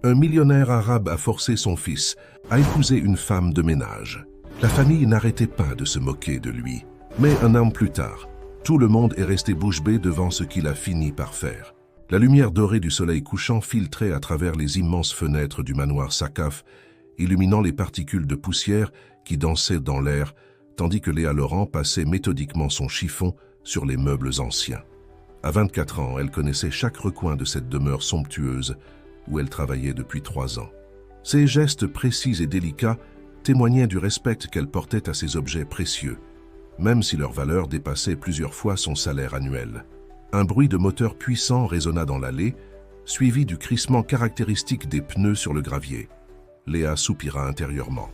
Un millionnaire arabe a forcé son fils à épouser une femme de ménage. La famille n'arrêtait pas de se moquer de lui. Mais un an plus tard, tout le monde est resté bouche bée devant ce qu'il a fini par faire. La lumière dorée du soleil couchant filtrait à travers les immenses fenêtres du manoir Sakaf, illuminant les particules de poussière qui dansaient dans l'air, tandis que Léa Laurent passait méthodiquement son chiffon sur les meubles anciens. À 24 ans, elle connaissait chaque recoin de cette demeure somptueuse où elle travaillait depuis 3 ans. Ses gestes précis et délicats témoignaient du respect qu'elle portait à ces objets précieux, même si leur valeur dépassait plusieurs fois son salaire annuel. Un bruit de moteur puissant résonna dans l'allée, suivi du crissement caractéristique des pneus sur le gravier. Léa soupira intérieurement.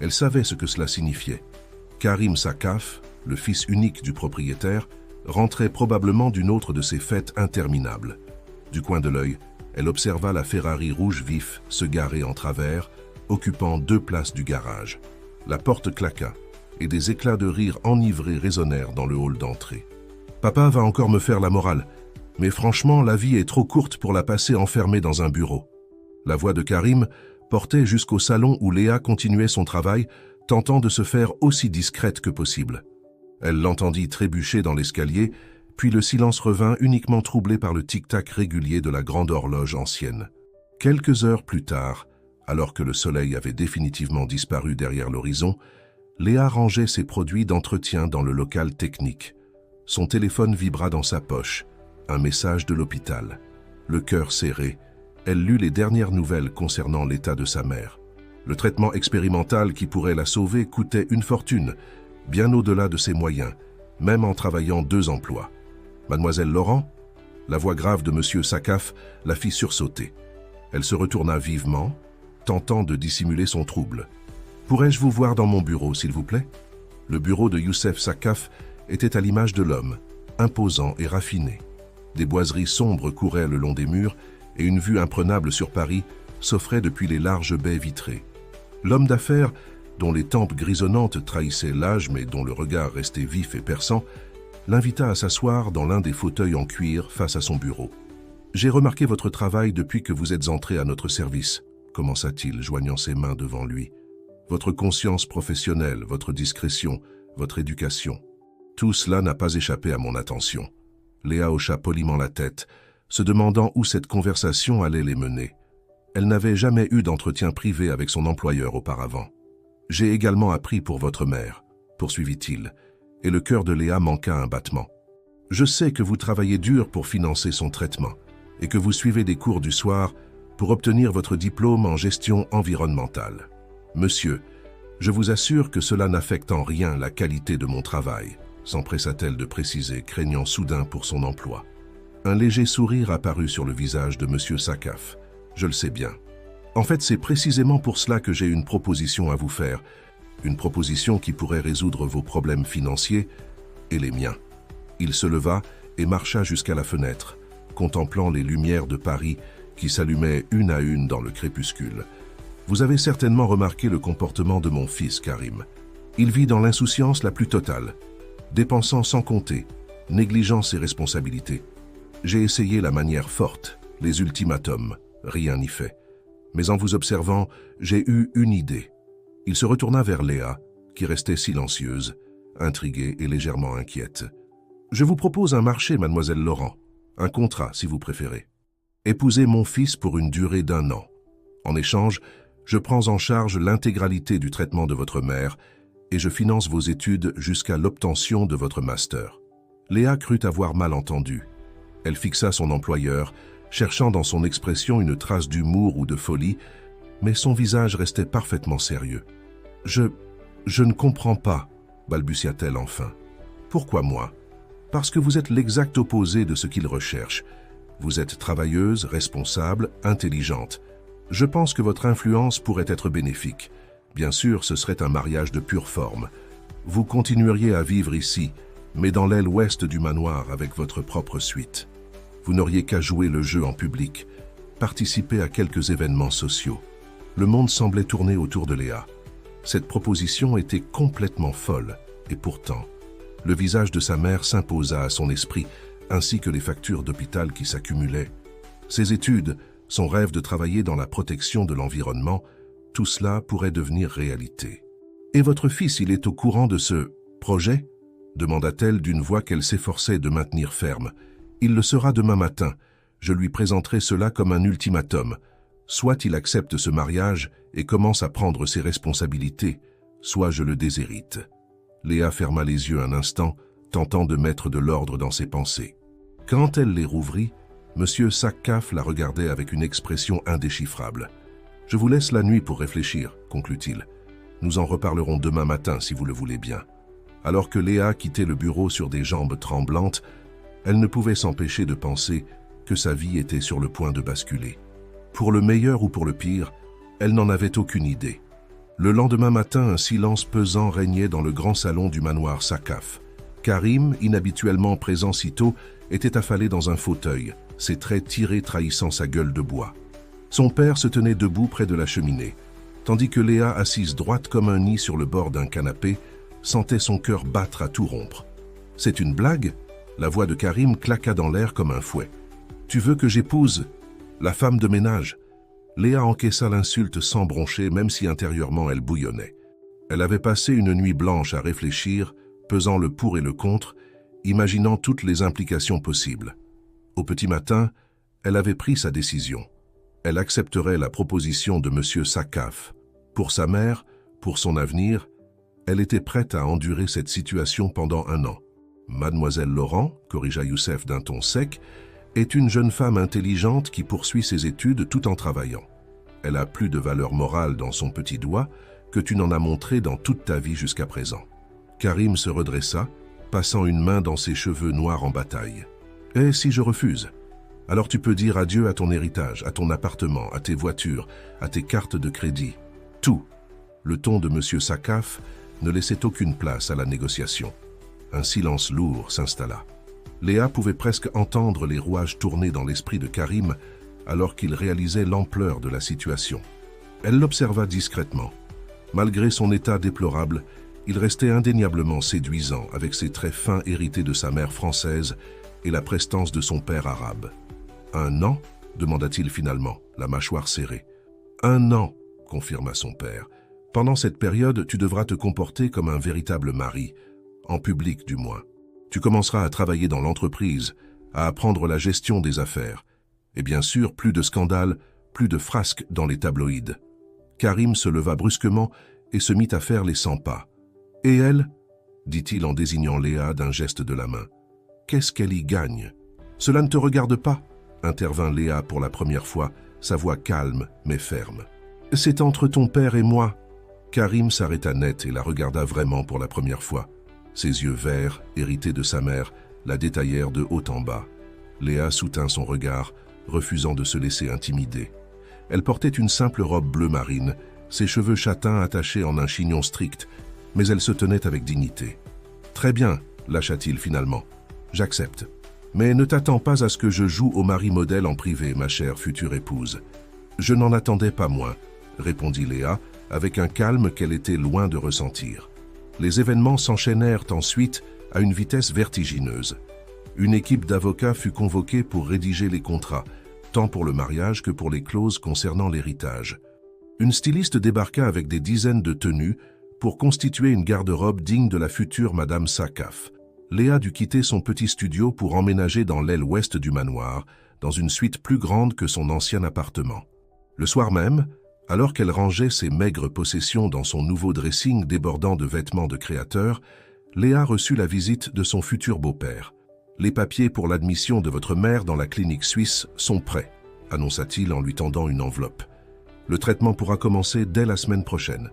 Elle savait ce que cela signifiait. Karim Sakaf, le fils unique du propriétaire, rentrait probablement d'une autre de ces fêtes interminables. Du coin de l'œil, elle observa la Ferrari rouge vif se garer en travers, occupant 2 places du garage. La porte claqua, et des éclats de rire enivrés résonnèrent dans le hall d'entrée. « Papa va encore me faire la morale, mais franchement, la vie est trop courte pour la passer enfermée dans un bureau. » La voix de Karim portait jusqu'au salon où Léa continuait son travail, tentant de se faire aussi discrète que possible. Elle l'entendit trébucher dans l'escalier, puis le silence revint uniquement troublé par le tic-tac régulier de la grande horloge ancienne. Quelques heures plus tard, alors que le soleil avait définitivement disparu derrière l'horizon, Léa rangeait ses produits d'entretien dans le local technique. Son téléphone vibra dans sa poche, un message de l'hôpital. Le cœur serré, elle lut les dernières nouvelles concernant l'état de sa mère. Le traitement expérimental qui pourrait la sauver coûtait une fortune, bien au-delà de ses moyens, même en travaillant 2 emplois. « Mademoiselle Laurent ?» La voix grave de Monsieur Sakaf la fit sursauter. Elle se retourna vivement, tentant de dissimuler son trouble. « Pourrais-je vous voir dans mon bureau, s'il vous plaît ?» Le bureau de Youssef Sakaf était à l'image de l'homme, imposant et raffiné. Des boiseries sombres couraient le long des murs et une vue imprenable sur Paris s'offrait depuis les larges baies vitrées. L'homme d'affaires, dont les tempes grisonnantes trahissaient l'âge mais dont le regard restait vif et perçant, l'invita à s'asseoir dans l'un des fauteuils en cuir face à son bureau. « J'ai remarqué votre travail depuis que vous êtes entré à notre service, » commença-t-il, joignant ses mains devant lui. « Votre conscience professionnelle, votre discrétion, votre éducation. Tout cela n'a pas échappé à mon attention. » Léa hocha poliment la tête, se demandant où cette conversation allait les mener. Elle n'avait jamais eu d'entretien privé avec son employeur auparavant. « J'ai également appris pour votre mère, » poursuivit-il, et le cœur de Léa manqua un battement. « Je sais que vous travaillez dur pour financer son traitement et que vous suivez des cours du soir pour obtenir votre diplôme en gestion environnementale. Monsieur, je vous assure que cela n'affecte en rien la qualité de mon travail, » s'empressa-t-elle de préciser, craignant soudain pour son emploi. Un léger sourire apparut sur le visage de Monsieur Sakaf. « Je le sais bien. En fait, c'est précisément pour cela que j'ai une proposition à vous faire, une proposition qui pourrait résoudre vos problèmes financiers et les miens. » Il se leva et marcha jusqu'à la fenêtre, contemplant les lumières de Paris qui s'allumaient une à une dans le crépuscule. « Vous avez certainement remarqué le comportement de mon fils, Karim. Il vit dans l'insouciance la plus totale, dépensant sans compter, négligeant ses responsabilités. J'ai essayé la manière forte, les ultimatums, rien n'y fait. Mais en vous observant, j'ai eu une idée. » Il se retourna vers Léa, qui restait silencieuse, intriguée et légèrement inquiète. « Je vous propose un marché, mademoiselle Laurent, un contrat si vous préférez. Épousez mon fils pour une durée d'1 an. En échange, je prends en charge l'intégralité du traitement de votre mère et je finance vos études jusqu'à l'obtention de votre master. » Léa crut avoir mal entendu. Elle fixa son employeur, cherchant dans son expression une trace d'humour ou de folie, mais son visage restait parfaitement sérieux. « Je ne comprends pas, » balbutia-t-elle enfin. « Pourquoi moi ? Parce que vous êtes l'exact opposé de ce qu'il recherche. Vous êtes travailleuse, responsable, intelligente. Je pense que votre influence pourrait être bénéfique. Bien sûr, ce serait un mariage de pure forme. Vous continueriez à vivre ici, mais dans l'aile ouest du manoir avec votre propre suite. Vous n'auriez qu'à jouer le jeu en public, participer à quelques événements sociaux. » Le monde semblait tourner autour de Léa. Cette proposition était complètement folle, et pourtant, le visage de sa mère s'imposa à son esprit, ainsi que les factures d'hôpital qui s'accumulaient. Ses études, Son rêve de travailler dans la protection de l'environnement, tout cela pourrait devenir réalité. « Et votre fils, il est au courant de ce projet ?» demanda-t-elle d'une voix qu'elle s'efforçait de maintenir ferme. « Il le sera demain matin. Je lui présenterai cela comme un ultimatum. Soit il accepte ce mariage et commence à prendre ses responsabilités, soit je le déshérite. » Léa ferma les yeux un instant, tentant de mettre de l'ordre dans ses pensées. Quand elle les rouvrit, M. Sakaf la regardait avec une expression indéchiffrable. « Je vous laisse la nuit pour réfléchir, » conclut-il. « Nous en reparlerons demain matin si vous le voulez bien. » Alors que Léa quittait le bureau sur des jambes tremblantes, elle ne pouvait s'empêcher de penser que sa vie était sur le point de basculer. Pour le meilleur ou pour le pire, elle n'en avait aucune idée. Le lendemain matin, un silence pesant régnait dans le grand salon du manoir Sakaf. Karim, inhabituellement présent si tôt, était affalé dans un fauteuil, ses traits tirés trahissant sa gueule de bois. Son père se tenait debout près de la cheminée, tandis que Léa, assise droite comme un nid sur le bord d'un canapé, sentait son cœur battre à tout rompre. « C'est une blague ?» La voix de Karim claqua dans l'air comme un fouet. « Tu veux que j'épouse la femme de ménage ?» Léa encaissa l'insulte sans broncher, même si intérieurement elle bouillonnait. Elle avait passé une nuit blanche à réfléchir, pesant le pour et le contre, imaginant toutes les implications possibles. Au petit matin, elle avait pris sa décision. Elle accepterait la proposition de M. Sakaf. Pour sa mère, pour son avenir, elle était prête à endurer cette situation pendant 1 an. Mademoiselle Laurent, corrigea Youssef d'un ton sec, est une jeune femme intelligente qui poursuit ses études tout en travaillant. Elle a plus de valeur morale dans son petit doigt que tu n'en as montré dans toute ta vie jusqu'à présent. Karim se redressa, passant une main dans ses cheveux noirs en bataille. « Et si je refuse ? Alors tu peux dire adieu à ton héritage, à ton appartement, à tes voitures, à tes cartes de crédit. Tout. » Le ton de M. Sakaf ne laissait aucune place à la négociation. Un silence lourd s'installa. Léa pouvait presque entendre les rouages tourner dans l'esprit de Karim alors qu'il réalisait l'ampleur de la situation. Elle l'observa discrètement. Malgré son état déplorable, il restait indéniablement séduisant avec ses traits fins hérités de sa mère française et la prestance de son père arabe. « 1 an ?» demanda-t-il finalement, la mâchoire serrée. « 1 an », confirma son père. « Pendant cette période, tu devras te comporter comme un véritable mari, en public du moins. Tu commenceras à travailler dans l'entreprise, à apprendre la gestion des affaires. Et bien sûr, plus de scandales, plus de frasques dans les tabloïds. » Karim se leva brusquement et se mit à faire les 100 pas. « Et elle ?» dit-il en désignant Léa d'un geste de la main. « Qu'est-ce qu'elle y gagne ?»« Cela ne te regarde pas ?» intervint Léa pour la première fois, sa voix calme mais ferme. « C'est entre ton père et moi. » Karim s'arrêta net et la regarda vraiment pour la première fois. Ses yeux verts, hérités de sa mère, la détaillèrent de haut en bas. Léa soutint son regard, refusant de se laisser intimider. Elle portait une simple robe bleu marine, ses cheveux châtains attachés en un chignon strict, mais elle se tenait avec dignité. « Très bien, » lâcha-t-il finalement. « J'accepte. Mais ne t'attends pas à ce que je joue au mari modèle en privé, ma chère future épouse. »« Je n'en attendais pas moins, » répondit Léa, avec un calme qu'elle était loin de ressentir. Les événements s'enchaînèrent ensuite à une vitesse vertigineuse. Une équipe d'avocats fut convoquée pour rédiger les contrats, tant pour le mariage que pour les clauses concernant l'héritage. Une styliste débarqua avec des dizaines de tenues pour constituer une garde-robe digne de la future Madame Sakaf. Léa dut quitter son petit studio pour emménager dans l'aile ouest du manoir, dans une suite plus grande que son ancien appartement. Le soir même, alors qu'elle rangeait ses maigres possessions dans son nouveau dressing débordant de vêtements de créateur, Léa reçut la visite de son futur beau-père. « Les papiers pour l'admission de votre mère dans la clinique suisse sont prêts », annonça-t-il en lui tendant une enveloppe. « Le traitement pourra commencer dès la semaine prochaine. »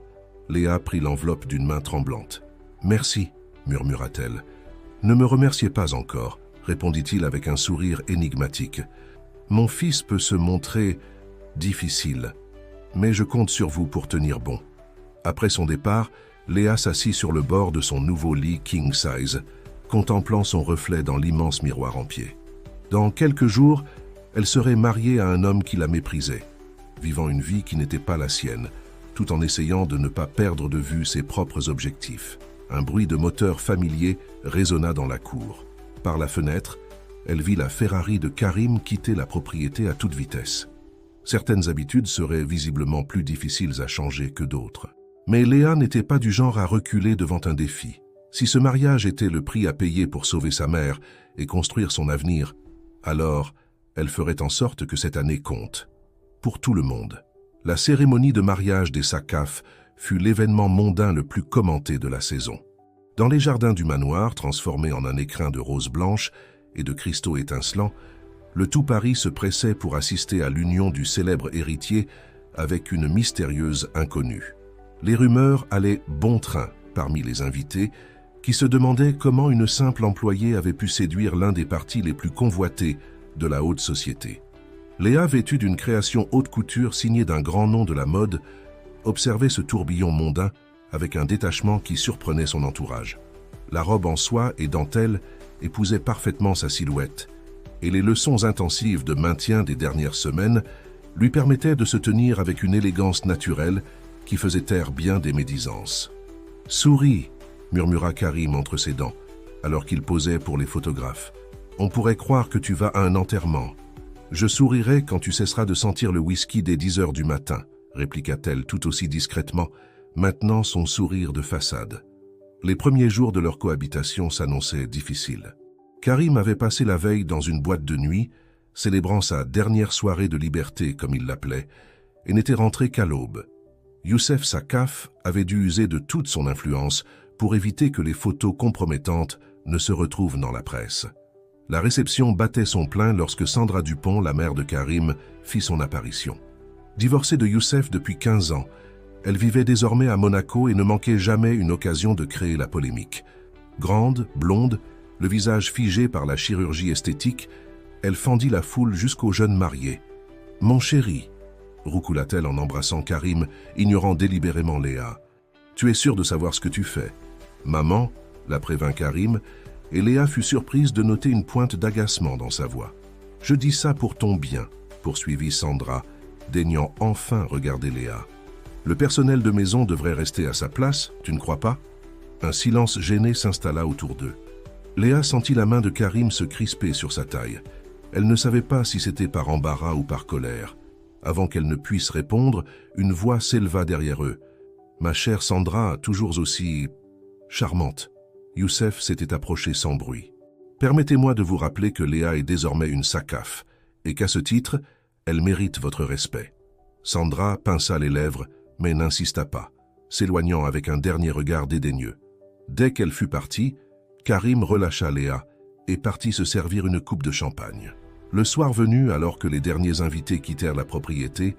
Léa prit l'enveloppe d'une main tremblante. « Merci », murmura-t-elle. « Ne me remerciez pas encore », répondit-il avec un sourire énigmatique. « Mon fils peut se montrer difficile, mais je compte sur vous pour tenir bon. » Après son départ, Léa s'assit sur le bord de son nouveau lit king size, contemplant son reflet dans l'immense miroir en pied. Dans quelques jours, elle serait mariée à un homme qui la méprisait, vivant une vie qui n'était pas la sienne, tout en essayant de ne pas perdre de vue ses propres objectifs. Un bruit de moteur familier résonna dans la cour. Par la fenêtre, elle vit la Ferrari de Karim quitter la propriété à toute vitesse. Certaines habitudes seraient visiblement plus difficiles à changer que d'autres. Mais Léa n'était pas du genre à reculer devant un défi. Si ce mariage était le prix à payer pour sauver sa mère et construire son avenir, alors elle ferait en sorte que cette année compte. Pour tout le monde. La cérémonie de mariage des Sakaf fut l'événement mondain le plus commenté de la saison. Dans les jardins du manoir, transformés en un écrin de roses blanches et de cristaux étincelants, le tout Paris se pressait pour assister à l'union du célèbre héritier avec une mystérieuse inconnue. Les rumeurs allaient bon train parmi les invités, qui se demandaient comment une simple employée avait pu séduire l'un des partis les plus convoités de la haute société. Léa, vêtue d'une création haute couture signée d'un grand nom de la mode, observait ce tourbillon mondain avec un détachement qui surprenait son entourage. La robe en soie et dentelle épousait parfaitement sa silhouette, et les leçons intensives de maintien des dernières semaines lui permettaient de se tenir avec une élégance naturelle qui faisait taire bien des médisances. « Souris !» murmura Karim entre ses dents, alors qu'il posait pour les photographes. « On pourrait croire que tu vas à un enterrement. »« Je sourirai quand tu cesseras de sentir le whisky dès 10 heures du matin, » répliqua-t-elle tout aussi discrètement, maintenant son sourire de façade. Les premiers jours de leur cohabitation s'annonçaient difficiles. Karim avait passé la veille dans une boîte de nuit, célébrant sa dernière soirée de liberté, comme il l'appelait, et n'était rentré qu'à l'aube. Youssef Sakaf avait dû user de toute son influence pour éviter que les photos compromettantes ne se retrouvent dans la presse. La réception battait son plein lorsque Sandra Dupont, la mère de Karim, fit son apparition. Divorcée de Youssef depuis 15 ans, elle vivait désormais à Monaco et ne manquait jamais une occasion de créer la polémique. Grande, blonde, le visage figé par la chirurgie esthétique, elle fendit la foule jusqu'au jeune marié. « Mon chéri !» roucoula-t-elle en embrassant Karim, ignorant délibérément Léa. « Tu es sûr de savoir ce que tu fais ?» Maman, la prévint Karim, et Léa fut surprise de noter une pointe d'agacement dans sa voix. « Je dis ça pour ton bien », poursuivit Sandra, daignant enfin regarder Léa. « Le personnel de maison devrait rester à sa place, tu ne crois pas ?» Un silence gêné s'installa autour d'eux. Léa sentit la main de Karim se crisper sur sa taille. Elle ne savait pas si c'était par embarras ou par colère. Avant qu'elle ne puisse répondre, une voix s'éleva derrière eux. « Ma chère Sandra, toujours aussi charmante. » Youssef s'était approché sans bruit. « Permettez-moi de vous rappeler que Léa est désormais une Sakaf, et qu'à ce titre, elle mérite votre respect. » Sandra pinça les lèvres, mais n'insista pas, s'éloignant avec un dernier regard dédaigneux. Dès qu'elle fut partie, Karim relâcha Léa et partit se servir une coupe de champagne. Le soir venu, alors que les derniers invités quittèrent la propriété,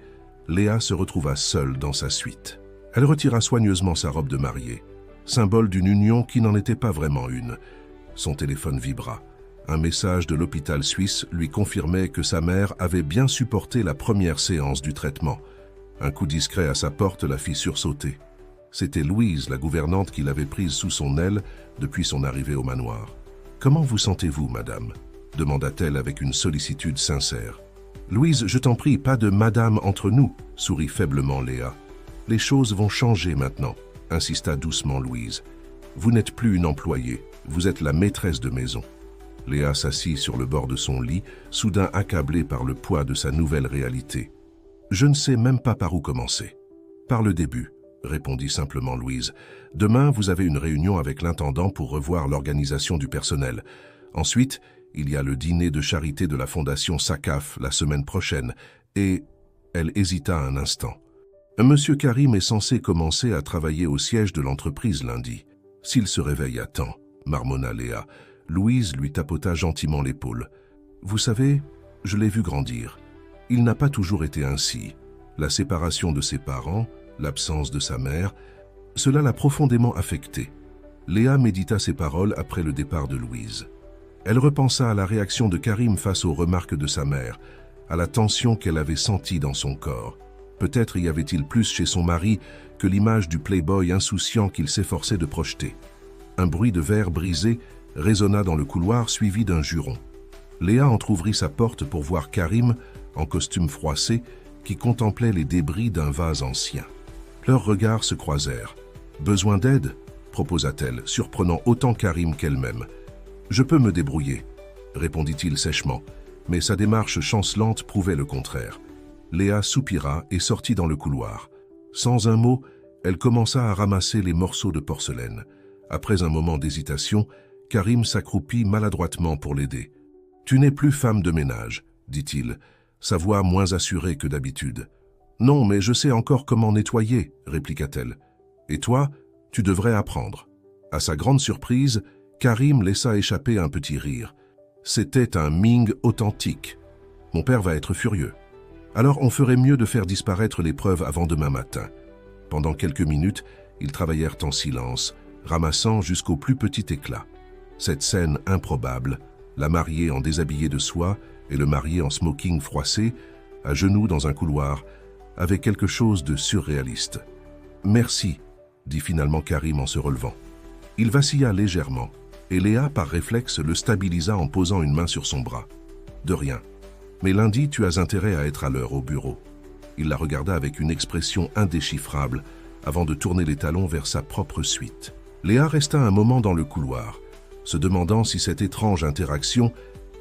Léa se retrouva seule dans sa suite. Elle retira soigneusement sa robe de mariée, symbole d'une union qui n'en était pas vraiment une. Son téléphone vibra. Un message de l'hôpital suisse lui confirmait que sa mère avait bien supporté la première séance du traitement. Un coup discret à sa porte la fit sursauter. C'était Louise, la gouvernante, qui l'avait prise sous son aile depuis son arrivée au manoir. « Comment vous sentez-vous, madame ?» demanda-t-elle avec une sollicitude sincère. « Louise, je t'en prie, pas de madame entre nous » sourit faiblement Léa. « Les choses vont changer maintenant » insista doucement Louise. « Vous n'êtes plus une employée, vous êtes la maîtresse de maison. » Léa s'assit sur le bord de son lit, soudain accablée par le poids de sa nouvelle réalité. « Je ne sais même pas par où commencer. »« Par le début. » répondit simplement Louise. « Demain, vous avez une réunion avec l'intendant pour revoir l'organisation du personnel. Ensuite, il y a le dîner de charité de la Fondation Sakaf la semaine prochaine, et... » Elle hésita un instant. « Monsieur Karim est censé commencer à travailler au siège de l'entreprise lundi. S'il se réveille à temps, » marmonna Léa. Louise lui tapota gentiment l'épaule. « Vous savez, je l'ai vu grandir. Il n'a pas toujours été ainsi. La séparation de ses parents, l'absence de sa mère, cela l'a profondément affecté. » Léa médita ces paroles après le départ de Louise. Elle repensa à la réaction de Karim face aux remarques de sa mère, à la tension qu'elle avait sentie dans son corps. Peut-être y avait-il plus chez son mari que l'image du playboy insouciant qu'il s'efforçait de projeter. Un bruit de verre brisé résonna dans le couloir suivi d'un juron. Léa entr'ouvrit sa porte pour voir Karim, en costume froissé, qui contemplait les débris d'un vase ancien. Leurs regards se croisèrent. « Besoin d'aide ?» proposa-t-elle, surprenant autant Karim qu'elle-même. « Je peux me débrouiller » répondit-il sèchement, mais sa démarche chancelante prouvait le contraire. Léa soupira et sortit dans le couloir. Sans un mot, elle commença à ramasser les morceaux de porcelaine. Après un moment d'hésitation, Karim s'accroupit maladroitement pour l'aider. « Tu n'es plus femme de ménage, » dit-il, sa voix moins assurée que d'habitude. « Non, mais je sais encore comment nettoyer, » répliqua-t-elle. « Et toi, tu devrais apprendre. » À sa grande surprise, Karim laissa échapper un petit rire. C'était un Ming authentique. « Mon père va être furieux. Alors on ferait mieux de faire disparaître les preuves avant demain matin. » Pendant quelques minutes, ils travaillèrent en silence, ramassant jusqu'au plus petit éclat. Cette scène improbable, la mariée en déshabillé de soie et le marié en smoking froissé, à genoux dans un couloir, avait quelque chose de surréaliste. « Merci », dit finalement Karim en se relevant. Il vacilla légèrement, et Léa, par réflexe, le stabilisa en posant une main sur son bras. « De rien. Mais lundi, tu as intérêt à être à l'heure au bureau. » Il la regarda avec une expression indéchiffrable, avant de tourner les talons vers sa propre suite. Léa resta un moment dans le couloir, se demandant si cette étrange interaction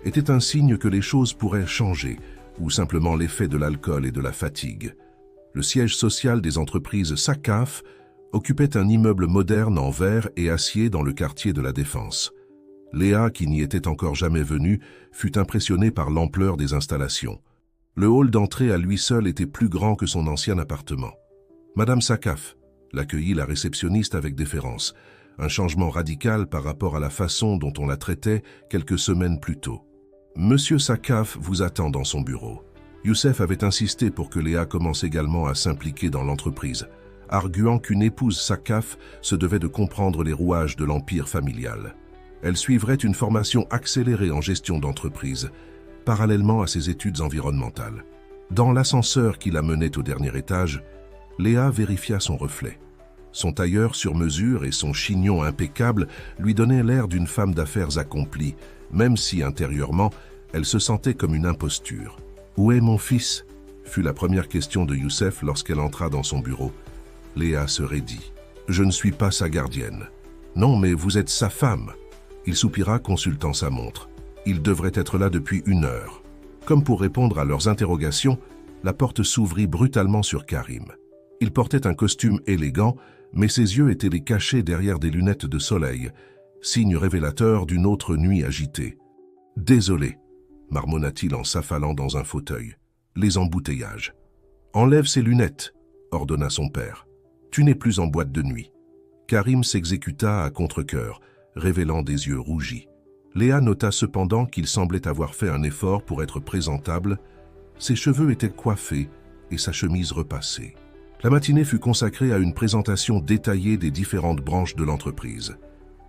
était un signe que les choses pourraient changer, ou simplement l'effet de l'alcool et de la fatigue. Le siège social des entreprises SACAF occupait un immeuble moderne en verre et acier dans le quartier de la Défense. Léa, qui n'y était encore jamais venue, fut impressionnée par l'ampleur des installations. Le hall d'entrée à lui seul était plus grand que son ancien appartement. Madame Sakaf l'accueillit la réceptionniste avec déférence, un changement radical par rapport à la façon dont on la traitait quelques semaines plus tôt. Monsieur Sakaf vous attend dans son bureau. Youssef avait insisté pour que Léa commence également à s'impliquer dans l'entreprise, arguant qu'une épouse Sakaf se devait de comprendre les rouages de l'empire familial. Elle suivrait une formation accélérée en gestion d'entreprise, parallèlement à ses études environnementales. Dans l'ascenseur qui la menait au dernier étage, Léa vérifia son reflet. Son tailleur sur mesure et son chignon impeccable lui donnaient l'air d'une femme d'affaires accomplie, même si intérieurement, elle se sentait comme une imposture. « Où est mon fils ?» fut la première question de Youssef lorsqu'elle entra dans son bureau. Léa se raidit. « Je ne suis pas sa gardienne. »« Non, mais vous êtes sa femme. » Il soupira, consultant sa montre. Il devrait être là depuis 1 heure. Comme pour répondre à leurs interrogations, la porte s'ouvrit brutalement sur Karim. Il portait un costume élégant, mais ses yeux étaient les cachés derrière des lunettes de soleil, signe révélateur d'une autre nuit agitée. « Désolé », marmonna-t-il en s'affalant dans un fauteuil. « Les embouteillages. »« Enlève ces lunettes », ordonna son père. « Tu n'es plus en boîte de nuit. » Karim s'exécuta à contre-cœur, révélant des yeux rougis. Léa nota cependant qu'il semblait avoir fait un effort pour être présentable. Ses cheveux étaient coiffés et sa chemise repassée. La matinée fut consacrée à une présentation détaillée des différentes branches de l'entreprise.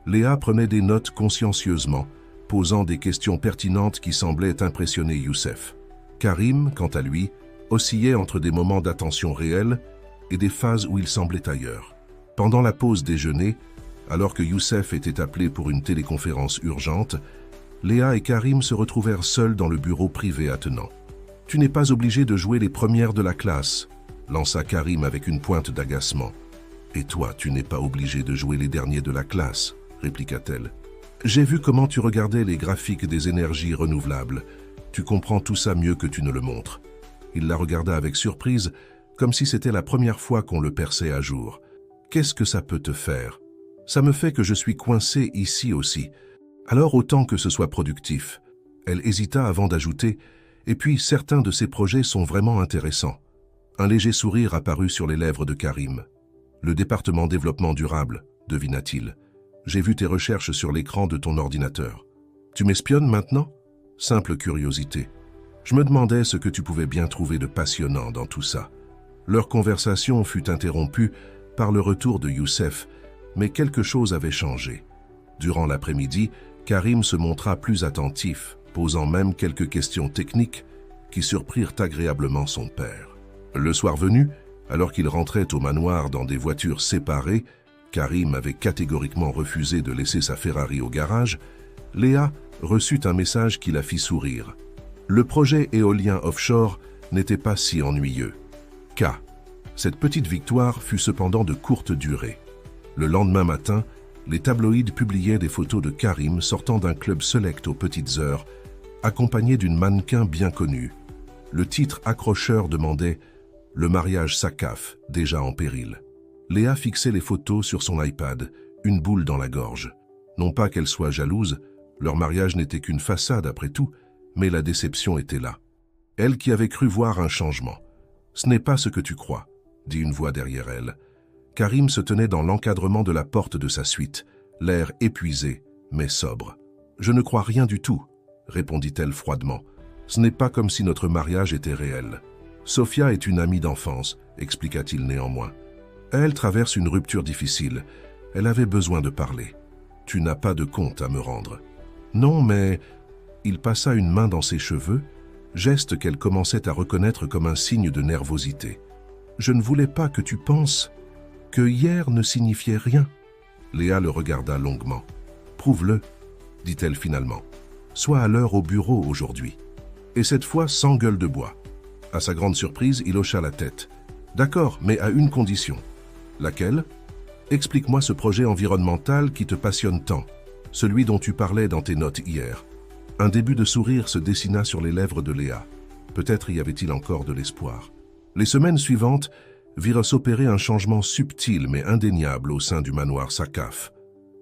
Léa prenait des notes consciencieusement, posant des questions pertinentes qui semblaient impressionner Youssef. Karim, quant à lui, oscillait entre des moments d'attention réelle et des phases où il semblait ailleurs. Pendant la pause déjeuner, alors que Youssef était appelé pour une téléconférence urgente, Léa et Karim se retrouvèrent seuls dans le bureau privé attenant. « Tu n'es pas obligé de jouer les premières de la classe », lança Karim avec une pointe d'agacement. « Et toi, tu n'es pas obligé de jouer les derniers de la classe », répliqua-t-elle. « J'ai vu comment tu regardais les graphiques des énergies renouvelables. Tu comprends tout ça mieux que tu ne le montres. » Il la regarda avec surprise, comme si c'était la première fois qu'on le perçait à jour. « Qu'est-ce que ça peut te faire ? Ça me fait que je suis coincé ici aussi. Alors autant que ce soit productif. » Elle hésita avant d'ajouter « Et puis certains de ces projets sont vraiment intéressants. » Un léger sourire apparut sur les lèvres de Karim. « Le département développement durable, » devina-t-il. « J'ai vu tes recherches sur l'écran de ton ordinateur. Tu m'espionnes maintenant ? Simple curiosité. Je me demandais ce que tu pouvais bien trouver de passionnant dans tout ça. » Leur conversation fut interrompue par le retour de Youssef, mais quelque chose avait changé. Durant l'après-midi, Karim se montra plus attentif, posant même quelques questions techniques qui surprirent agréablement son père. Le soir venu, alors qu'il rentrait au manoir dans des voitures séparées, Karim avait catégoriquement refusé de laisser sa Ferrari au garage, Léa reçut un message qui la fit sourire. Le projet éolien offshore n'était pas si ennuyeux. Cette petite victoire fut cependant de courte durée. Le lendemain matin, les tabloïds publiaient des photos de Karim sortant d'un club select aux petites heures, accompagné d'une mannequin bien connue. Le titre accrocheur demandait « Le mariage Sakaf, déjà en péril ». Léa fixait les photos sur son iPad, une boule dans la gorge. Non pas qu'elle soit jalouse, leur mariage n'était qu'une façade après tout, mais la déception était là. Elle qui avait cru voir un changement. « Ce n'est pas ce que tu crois », dit une voix derrière elle. Karim se tenait dans l'encadrement de la porte de sa suite, l'air épuisé, mais sobre. « Je ne crois rien du tout », répondit-elle froidement. « Ce n'est pas comme si notre mariage était réel. Sophia est une amie d'enfance, expliqua-t-il néanmoins. Elle traverse une rupture difficile. Elle avait besoin de parler. Tu n'as pas de compte à me rendre. Non, mais... Il passa une main dans ses cheveux, geste qu'elle commençait à reconnaître comme un signe de nervosité. Je ne voulais pas que tu penses que hier ne signifiait rien. Léa le regarda longuement. Prouve-le, dit-elle finalement. Sois à l'heure au bureau aujourd'hui. Et cette fois sans gueule de bois. À sa grande surprise, il hocha la tête. D'accord, mais à une condition. Laquelle? Explique-moi ce projet environnemental qui te passionne tant, celui dont tu parlais dans tes notes hier. Un début de sourire se dessina sur les lèvres de Léa. Peut-être y avait-il encore de l'espoir. Les semaines suivantes virent s'opérer un changement subtil mais indéniable au sein du manoir Sakaf.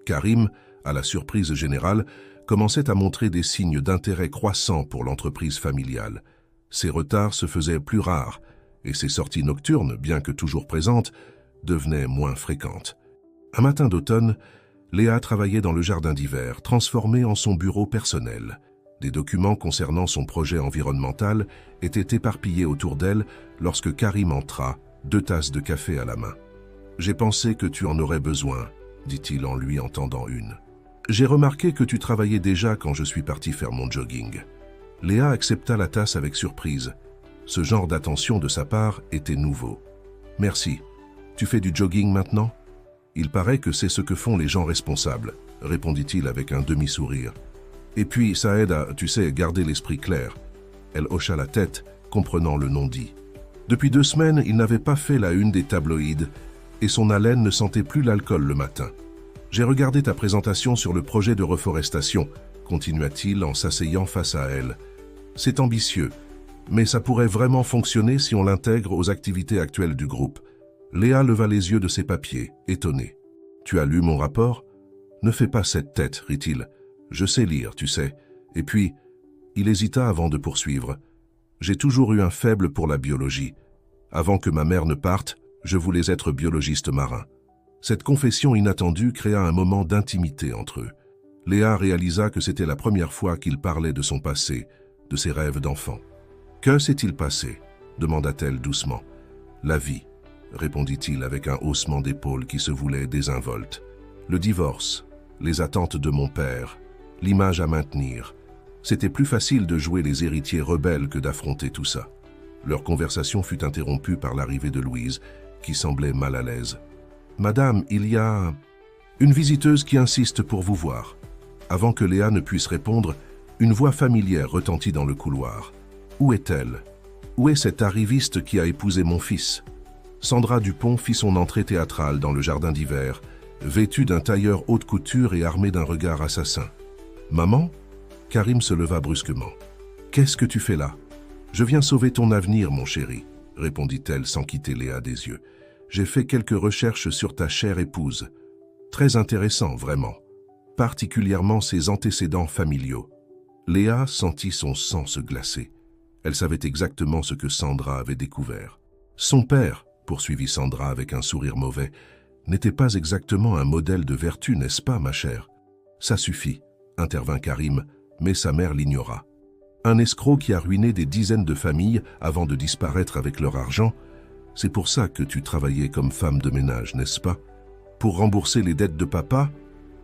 Karim, à la surprise générale, commençait à montrer des signes d'intérêt croissant pour l'entreprise familiale. Ses retards se faisaient plus rares et ses sorties nocturnes, bien que toujours présentes, devenaient moins fréquentes. Un matin d'automne, Léa travaillait dans le jardin d'hiver, transformé en son bureau personnel. Des documents concernant son projet environnemental étaient éparpillés autour d'elle lorsque Karim entra, 2 tasses de café à la main. « J'ai pensé que tu en aurais besoin », dit-il en lui en tendant une. « J'ai remarqué que tu travaillais déjà quand je suis parti faire mon jogging. » Léa accepta la tasse avec surprise. Ce genre d'attention de sa part était nouveau. « Merci. Tu fais du jogging maintenant ?»« Il paraît que c'est ce que font les gens responsables, » répondit-il avec un demi-sourire. « Et puis, ça aide à, tu sais, garder l'esprit clair. » Elle hocha la tête, comprenant le non-dit. Depuis 2 semaines, il n'avait pas fait la une des tabloïds et son haleine ne sentait plus l'alcool le matin. « J'ai regardé ta présentation sur le projet de reforestation, » continua-t-il en s'asseyant face à elle. « C'est ambitieux, mais ça pourrait vraiment fonctionner si on l'intègre aux activités actuelles du groupe. » Léa leva les yeux de ses papiers, étonnée. « Tu as lu mon rapport ?»« Ne fais pas cette tête, rit-il. Je sais lire, tu sais. Et puis, il hésita avant de poursuivre. J'ai toujours eu un faible pour la biologie. Avant que ma mère ne parte, je voulais être biologiste marin. » Cette confession inattendue créa un moment d'intimité entre eux. Léa réalisa que c'était la première fois qu'il parlait de son passé, de ses rêves d'enfant. « Que s'est-il passé ?» demanda-t-elle doucement. « La vie, » répondit-il avec un haussement d'épaules qui se voulait désinvolte. « Le divorce, les attentes de mon père, l'image à maintenir. C'était plus facile de jouer les héritiers rebelles que d'affronter tout ça. » Leur conversation fut interrompue par l'arrivée de Louise, qui semblait mal à l'aise. « Madame, il y a une visiteuse qui insiste pour vous voir. » Avant que Léa ne puisse répondre, une voix familière retentit dans le couloir. « Où est-elle? Où est cette arriviste qui a épousé mon fils ?» Sandra Dupont fit son entrée théâtrale dans le jardin d'hiver, vêtue d'un tailleur haute couture et armée d'un regard assassin. « Maman ?» Karim se leva brusquement. « Qu'est-ce que tu fais là? »« Je viens sauver ton avenir, mon chéri, » répondit-elle sans quitter Léa des yeux. « J'ai fait quelques recherches sur ta chère épouse. Très intéressant, vraiment. Particulièrement ses antécédents familiaux. » Léa sentit son sang se glacer. Elle savait exactement ce que Sandra avait découvert. « Son père, » poursuivit Sandra avec un sourire mauvais, « n'était pas exactement un modèle de vertu, n'est-ce pas, ma chère? »« Ça suffit, » intervint Karim, mais sa mère l'ignora. Un escroc qui a ruiné des dizaines de familles avant de disparaître avec leur argent, c'est pour ça que tu travaillais comme femme de ménage, n'est-ce pas? Pour rembourser les dettes de papa?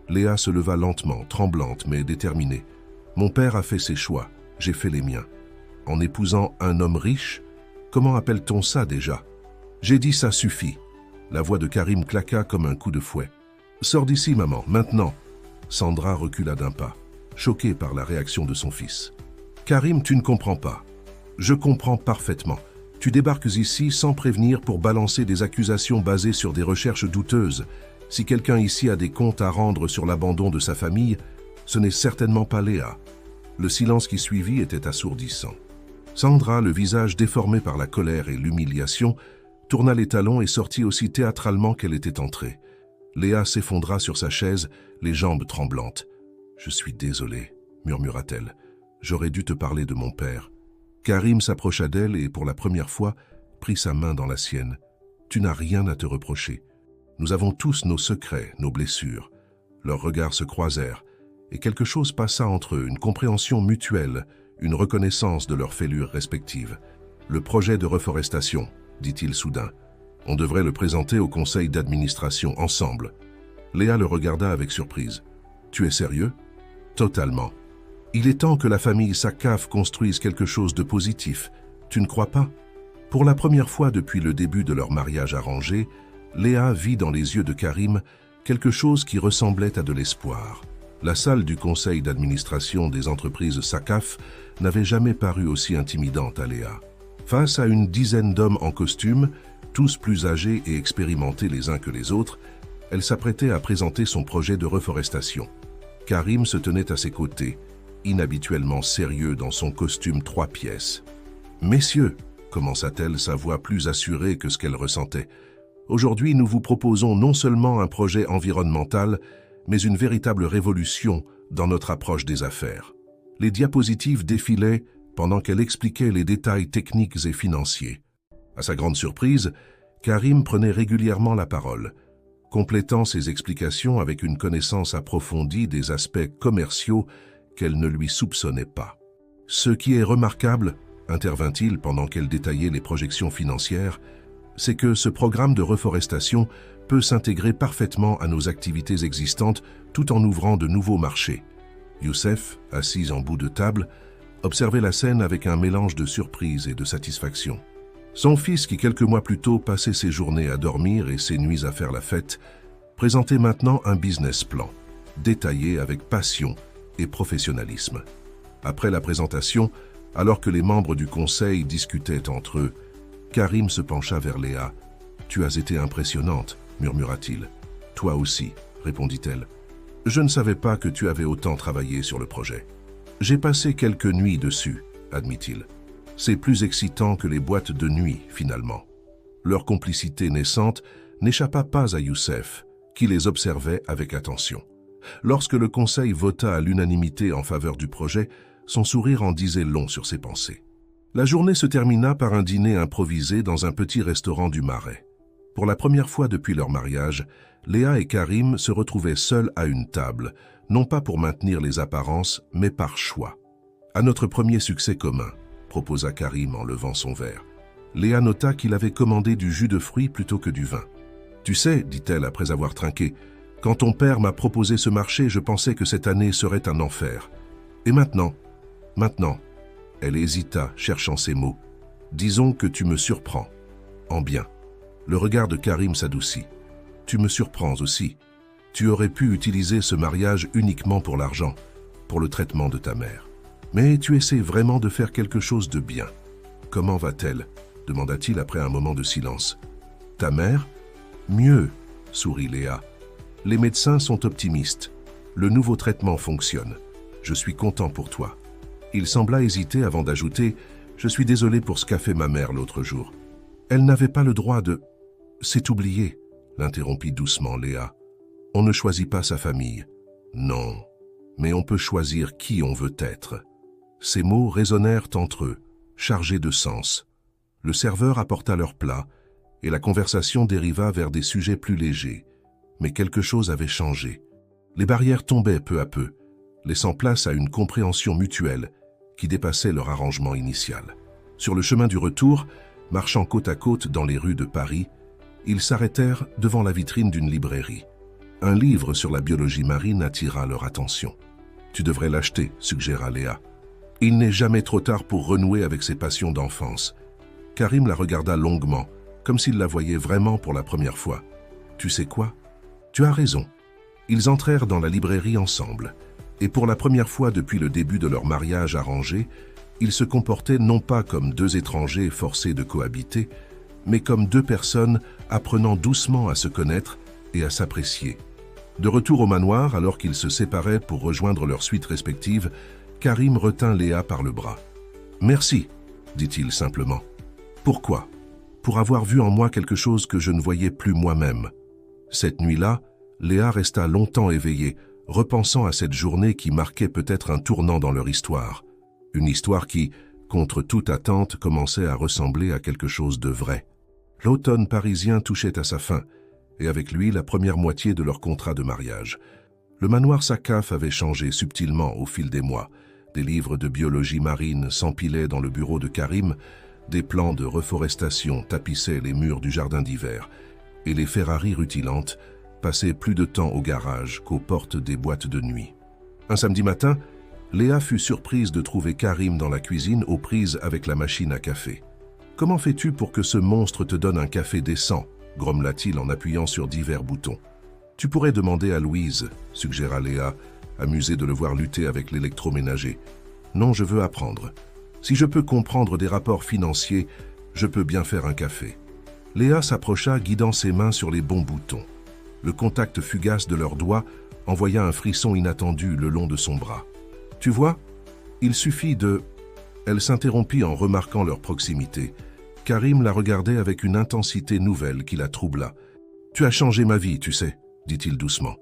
Léa se leva lentement, tremblante mais déterminée. Mon père a fait ses choix, j'ai fait les miens. En épousant un homme riche? Comment appelle-t-on ça déjà? J'ai dit ça suffit. La voix de Karim claqua comme un coup de fouet. Sors d'ici, maman, maintenant. Sandra recula d'un pas, choquée par la réaction de son fils. Karim, tu ne comprends pas. Je comprends parfaitement. Tu débarques ici sans prévenir pour balancer des accusations basées sur des recherches douteuses. Si quelqu'un ici a des comptes à rendre sur l'abandon de sa famille, ce n'est certainement pas Léa. Le silence qui suivit était assourdissant. Sandra, le visage déformé par la colère et l'humiliation, tourna les talons et sortit aussi théâtralement qu'elle était entrée. Léa s'effondra sur sa chaise, les jambes tremblantes. « Je suis désolée, » murmura-t-elle. « J'aurais dû te parler de mon père. » Karim s'approcha d'elle et, pour la première fois, prit sa main dans la sienne. « Tu n'as rien à te reprocher. Nous avons tous nos secrets, nos blessures. » Leurs regards se croisèrent, et quelque chose passa entre eux, une compréhension mutuelle, une reconnaissance de leurs fêlures respectives. « Le projet de reforestation, » dit-il soudain. « On devrait le présenter au conseil d'administration ensemble. » Léa le regarda avec surprise. « Tu es sérieux ? » ?»« Totalement. Il est temps que la famille Sakaf construise quelque chose de positif. Tu ne crois pas ?» Pour la première fois depuis le début de leur mariage arrangé, Léa vit dans les yeux de Karim quelque chose qui ressemblait à de l'espoir. La salle du conseil d'administration des entreprises Sakaf n'avait jamais paru aussi intimidante à Léa. Face à une dizaine d'hommes en costume, tous plus âgés et expérimentés les uns que les autres, elle s'apprêtait à présenter son projet de reforestation. Karim se tenait à ses côtés, inhabituellement sérieux dans son costume 3 pièces. « Messieurs, » commença-t-elle, sa voix plus assurée que ce qu'elle ressentait, « aujourd'hui nous vous proposons non seulement un projet environnemental, mais une véritable révolution dans notre approche des affaires. » Les diapositives défilaient pendant qu'elle expliquait les détails techniques et financiers. À sa grande surprise, Karim prenait régulièrement la parole, complétant ses explications avec une connaissance approfondie des aspects commerciaux qu'elle ne lui soupçonnait pas. « Ce qui est remarquable, » intervint-il pendant qu'elle détaillait les projections financières, « c'est que ce programme de reforestation peut s'intégrer parfaitement à nos activités existantes tout en ouvrant de nouveaux marchés. » Youssef, assis en bout de table, observait la scène avec un mélange de surprise et de satisfaction. Son fils, qui quelques mois plus tôt passait ses journées à dormir et ses nuits à faire la fête, présentait maintenant un business plan, détaillé avec passion et professionnalisme. Après la présentation, alors que les membres du conseil discutaient entre eux, Karim se pencha vers Léa. « Tu as été impressionnante, » murmura-t-il. « Toi aussi, » répondit-elle. « Je ne savais pas que tu avais autant travaillé sur le projet. »« J'ai passé quelques nuits dessus, » admit-il. « C'est plus excitant que les boîtes de nuit, finalement. » Leur complicité naissante n'échappa pas à Youssef, qui les observait avec attention. Lorsque le conseil vota à l'unanimité en faveur du projet, son sourire en disait long sur ses pensées. La journée se termina par un dîner improvisé dans un petit restaurant du Marais. Pour la première fois depuis leur mariage, Léa et Karim se retrouvaient seuls à une table, non pas pour maintenir les apparences, mais par choix. « À notre premier succès commun », proposa Karim en levant son verre. Léa nota qu'il avait commandé du jus de fruits plutôt que du vin. « Tu sais, dit-elle après avoir trinqué, quand ton père m'a proposé ce marché, je pensais que cette année serait un enfer. Et maintenant, elle hésita, cherchant ses mots. Disons que tu me surprends. En bien. Le regard de Karim s'adoucit. Tu me surprends aussi. Tu aurais pu utiliser ce mariage uniquement pour l'argent, pour le traitement de ta mère. Mais tu essaies vraiment de faire quelque chose de bien. Comment va-t-elle ? Demanda-t-il après un moment de silence. Ta mère ? Mieux, sourit Léa. Les médecins sont optimistes. Le nouveau traitement fonctionne. Je suis content pour toi. Il sembla hésiter avant d'ajouter « Je suis désolé pour ce qu'a fait ma mère l'autre jour. » Elle n'avait pas le droit de... « C'est oublié, » l'interrompit doucement Léa. « On ne choisit pas sa famille. Non, mais on peut choisir qui on veut être. » Ces mots résonnèrent entre eux, chargés de sens. Le serveur apporta leur plat et la conversation dériva vers des sujets plus légers. Mais quelque chose avait changé. Les barrières tombaient peu à peu, laissant place à une compréhension mutuelle qui dépassait leur arrangement initial. Sur le chemin du retour, marchant côte à côte dans les rues de Paris, ils s'arrêtèrent devant la vitrine d'une librairie. Un livre sur la biologie marine attira leur attention. « Tu devrais l'acheter », suggéra Léa. Il n'est jamais trop tard pour renouer avec ses passions d'enfance. Karim la regarda longuement, comme s'il la voyait vraiment pour la première fois. « Tu sais quoi ? Tu as raison. » Ils entrèrent dans la librairie ensemble, et pour la première fois depuis le début de leur mariage arrangé, ils se comportaient non pas comme deux étrangers forcés de cohabiter, mais comme deux personnes apprenant doucement à se connaître et à s'apprécier. De retour au manoir, alors qu'ils se séparaient pour rejoindre leurs suites respectives, Karim retint Léa par le bras. « Merci, dit-il simplement. Pourquoi? Pour avoir vu en moi quelque chose que je ne voyais plus moi-même. Cette nuit-là, Léa resta longtemps éveillée, repensant à cette journée qui marquait peut-être un tournant dans leur histoire. Une histoire qui, contre toute attente, commençait à ressembler à quelque chose de vrai. L'automne parisien touchait à sa fin, et avec lui la première moitié de leur contrat de mariage. Le manoir Sakaf avait changé subtilement au fil des mois. Des livres de biologie marine s'empilaient dans le bureau de Karim, des plans de reforestation tapissaient les murs du jardin d'hiver, et les Ferrari rutilantes passaient plus de temps au garage qu'aux portes des boîtes de nuit. Un samedi matin, Léa fut surprise de trouver Karim dans la cuisine aux prises avec la machine à café. « Comment fais-tu pour que ce monstre te donne un café décent ?» grommela-t-il en appuyant sur divers boutons. « Tu pourrais demander à Louise, » suggéra Léa, amusée de le voir lutter avec l'électroménager. « Non, je veux apprendre. Si je peux comprendre des rapports financiers, je peux bien faire un café. » Léa s'approcha, guidant ses mains sur les bons boutons. Le contact fugace de leurs doigts envoya un frisson inattendu le long de son bras. « Tu vois, il suffit de... » Elle s'interrompit en remarquant leur proximité. Karim la regardait avec une intensité nouvelle qui la troubla. « Tu as changé ma vie, tu sais, » dit-il doucement.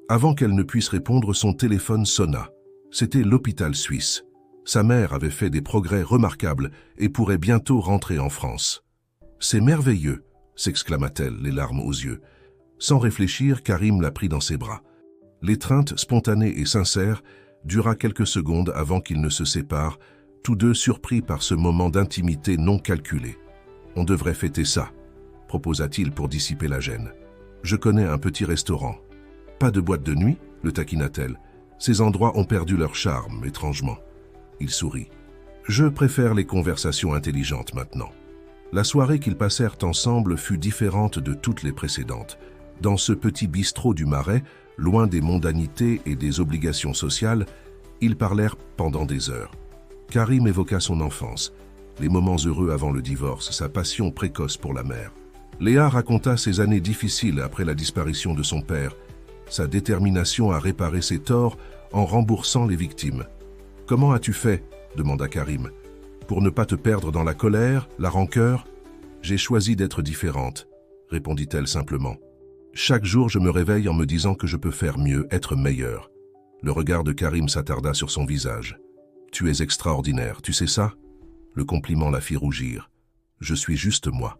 Avant qu'elle ne puisse répondre, son téléphone sonna. C'était l'hôpital suisse. Sa mère avait fait des progrès remarquables et pourrait bientôt rentrer en France. « C'est merveilleux !» s'exclama-t-elle, les larmes aux yeux. Sans réfléchir, Karim la prit dans ses bras. L'étreinte spontanée et sincère dura quelques secondes avant qu'ils ne se séparent, tous deux surpris par ce moment d'intimité non calculé. « On devrait fêter ça », proposa-t-il pour dissiper la gêne. « Je connais un petit restaurant. »« Pas de boîte de nuit ?» le taquina-t-elle. « Ces endroits ont perdu leur charme, étrangement. » Il sourit. « Je préfère les conversations intelligentes maintenant. » La soirée qu'ils passèrent ensemble fut différente de toutes les précédentes. Dans ce petit bistrot du Marais, loin des mondanités et des obligations sociales, ils parlèrent pendant des heures. Karim évoqua son enfance, les moments heureux avant le divorce, sa passion précoce pour la mer. Léa raconta ses années difficiles après la disparition de son père, sa détermination à réparer ses torts en remboursant les victimes. « Comment as-tu fait ?» demanda Karim. « Pour ne pas te perdre dans la colère, la rancœur ?»« J'ai choisi d'être différente, » répondit-elle simplement. « Chaque jour, je me réveille en me disant que je peux faire mieux, être meilleure. » Le regard de Karim s'attarda sur son visage. « Tu es extraordinaire, tu sais ça ?» Le compliment la fit rougir. « Je suis juste moi.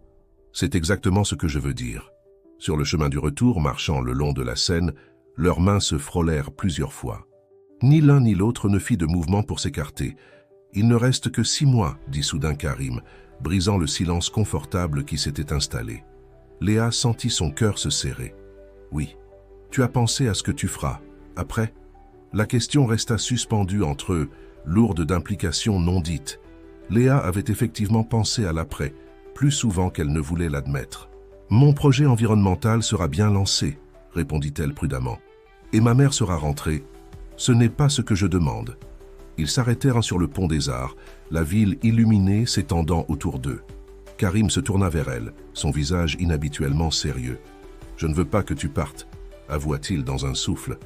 C'est exactement ce que je veux dire. » Sur le chemin du retour, marchant le long de la Seine, leurs mains se frôlèrent plusieurs fois. Ni l'un ni l'autre ne fit de mouvement pour s'écarter. « Il ne reste que 6 mois, dit soudain Karim, brisant le silence confortable qui s'était installé. Léa sentit son cœur se serrer. « Oui, tu as pensé à ce que tu feras. Après ?» La question resta suspendue entre eux, lourde d'implications non dites. Léa avait effectivement pensé à l'après, plus souvent qu'elle ne voulait l'admettre. « Mon projet environnemental sera bien lancé, » répondit-elle prudemment. « Et ma mère sera rentrée. Ce n'est pas ce que je demande. » Ils s'arrêtèrent sur le pont des Arts, la ville illuminée s'étendant autour d'eux. Karim se tourna vers elle, son visage inhabituellement sérieux. « Je ne veux pas que tu partes, » avoua-t-il dans un souffle.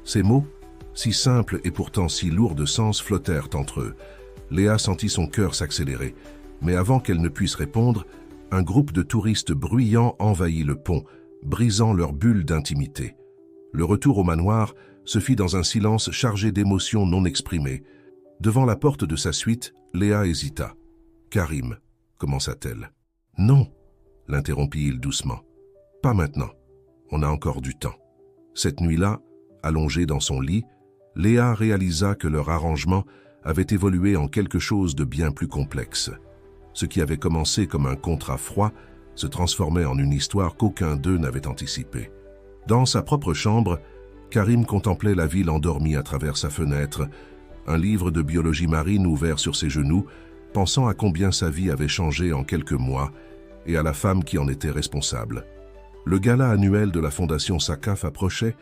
Ces mots, si simples et pourtant si lourds de sens, flottèrent entre eux. Léa sentit son cœur s'accélérer, mais avant qu'elle ne puisse répondre, un groupe de touristes bruyants envahit le pont, brisant leur bulle d'intimité. Le retour au manoir se fit dans un silence chargé d'émotions non exprimées. Devant la porte de sa suite, Léa hésita. « Karim » commença-t-elle. « Non » l'interrompit-il doucement. « Pas maintenant. On a encore du temps. » Cette nuit-là, allongée dans son lit, Léa réalisa que leur arrangement avait évolué en quelque chose de bien plus complexe. Ce qui avait commencé comme un contrat froid se transformait en une histoire qu'aucun d'eux n'avait anticipée. Dans sa propre chambre, Karim contemplait la ville endormie à travers sa fenêtre, un livre de biologie marine ouvert sur ses genoux, pensant à combien sa vie avait changé en quelques mois et à la femme qui en était responsable. Le gala annuel de la Fondation Sakaf approchait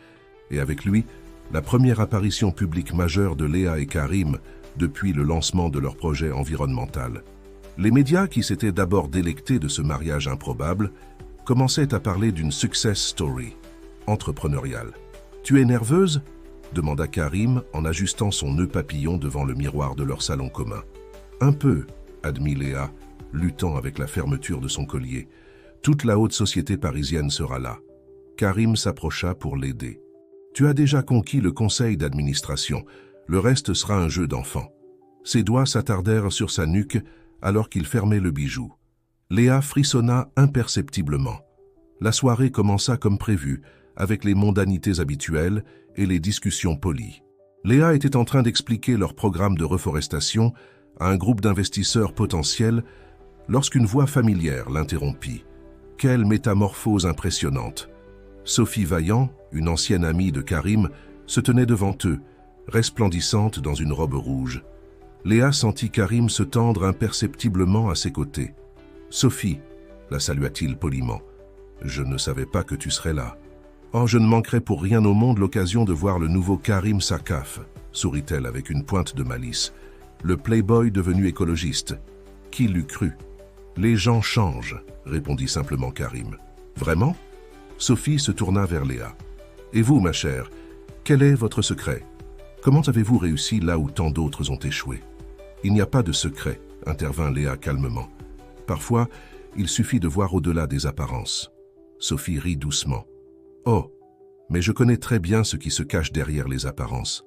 et avec lui, la première apparition publique majeure de Léa et Karim depuis le lancement de leur projet environnemental. Les médias, qui s'étaient d'abord délectés de ce mariage improbable, commençaient à parler d'une success story entrepreneuriale. « Tu es nerveuse ?» demanda Karim en ajustant son nœud papillon devant le miroir de leur salon commun. « Un peu », admit Léa, luttant avec la fermeture de son collier. Toute la haute société parisienne sera là. Karim s'approcha pour l'aider. Tu as déjà conquis le conseil d'administration. Le reste sera un jeu d'enfant. Ses doigts s'attardèrent sur sa nuque alors qu'il fermait le bijou. Léa frissonna imperceptiblement. La soirée commença comme prévu, avec les mondanités habituelles et les discussions polies. Léa était en train d'expliquer leur programme de reforestation à un groupe d'investisseurs potentiels lorsqu'une voix familière l'interrompit. Quelle métamorphose impressionnante! Sophie Vaillant, une ancienne amie de Karim, se tenait devant eux, resplendissante dans une robe rouge. Léa sentit Karim se tendre imperceptiblement à ses côtés. « Sophie », la salua-t-il poliment, « je ne savais pas que tu serais là. »« Oh, je ne manquerai pour rien au monde l'occasion de voir le nouveau Karim Sakaf », sourit-elle avec une pointe de malice. « Le playboy devenu écologiste. Qui l'eût cru ?»« Les gens changent », répondit simplement Karim. « Vraiment ?» Sophie se tourna vers Léa. « Et vous, ma chère, quel est votre secret? Comment avez-vous réussi là où tant d'autres ont échoué ?»« Il n'y a pas de secret, » intervint Léa calmement. « Parfois, il suffit de voir au-delà des apparences. » Sophie rit doucement. « Oh, mais je connais très bien ce qui se cache derrière les apparences.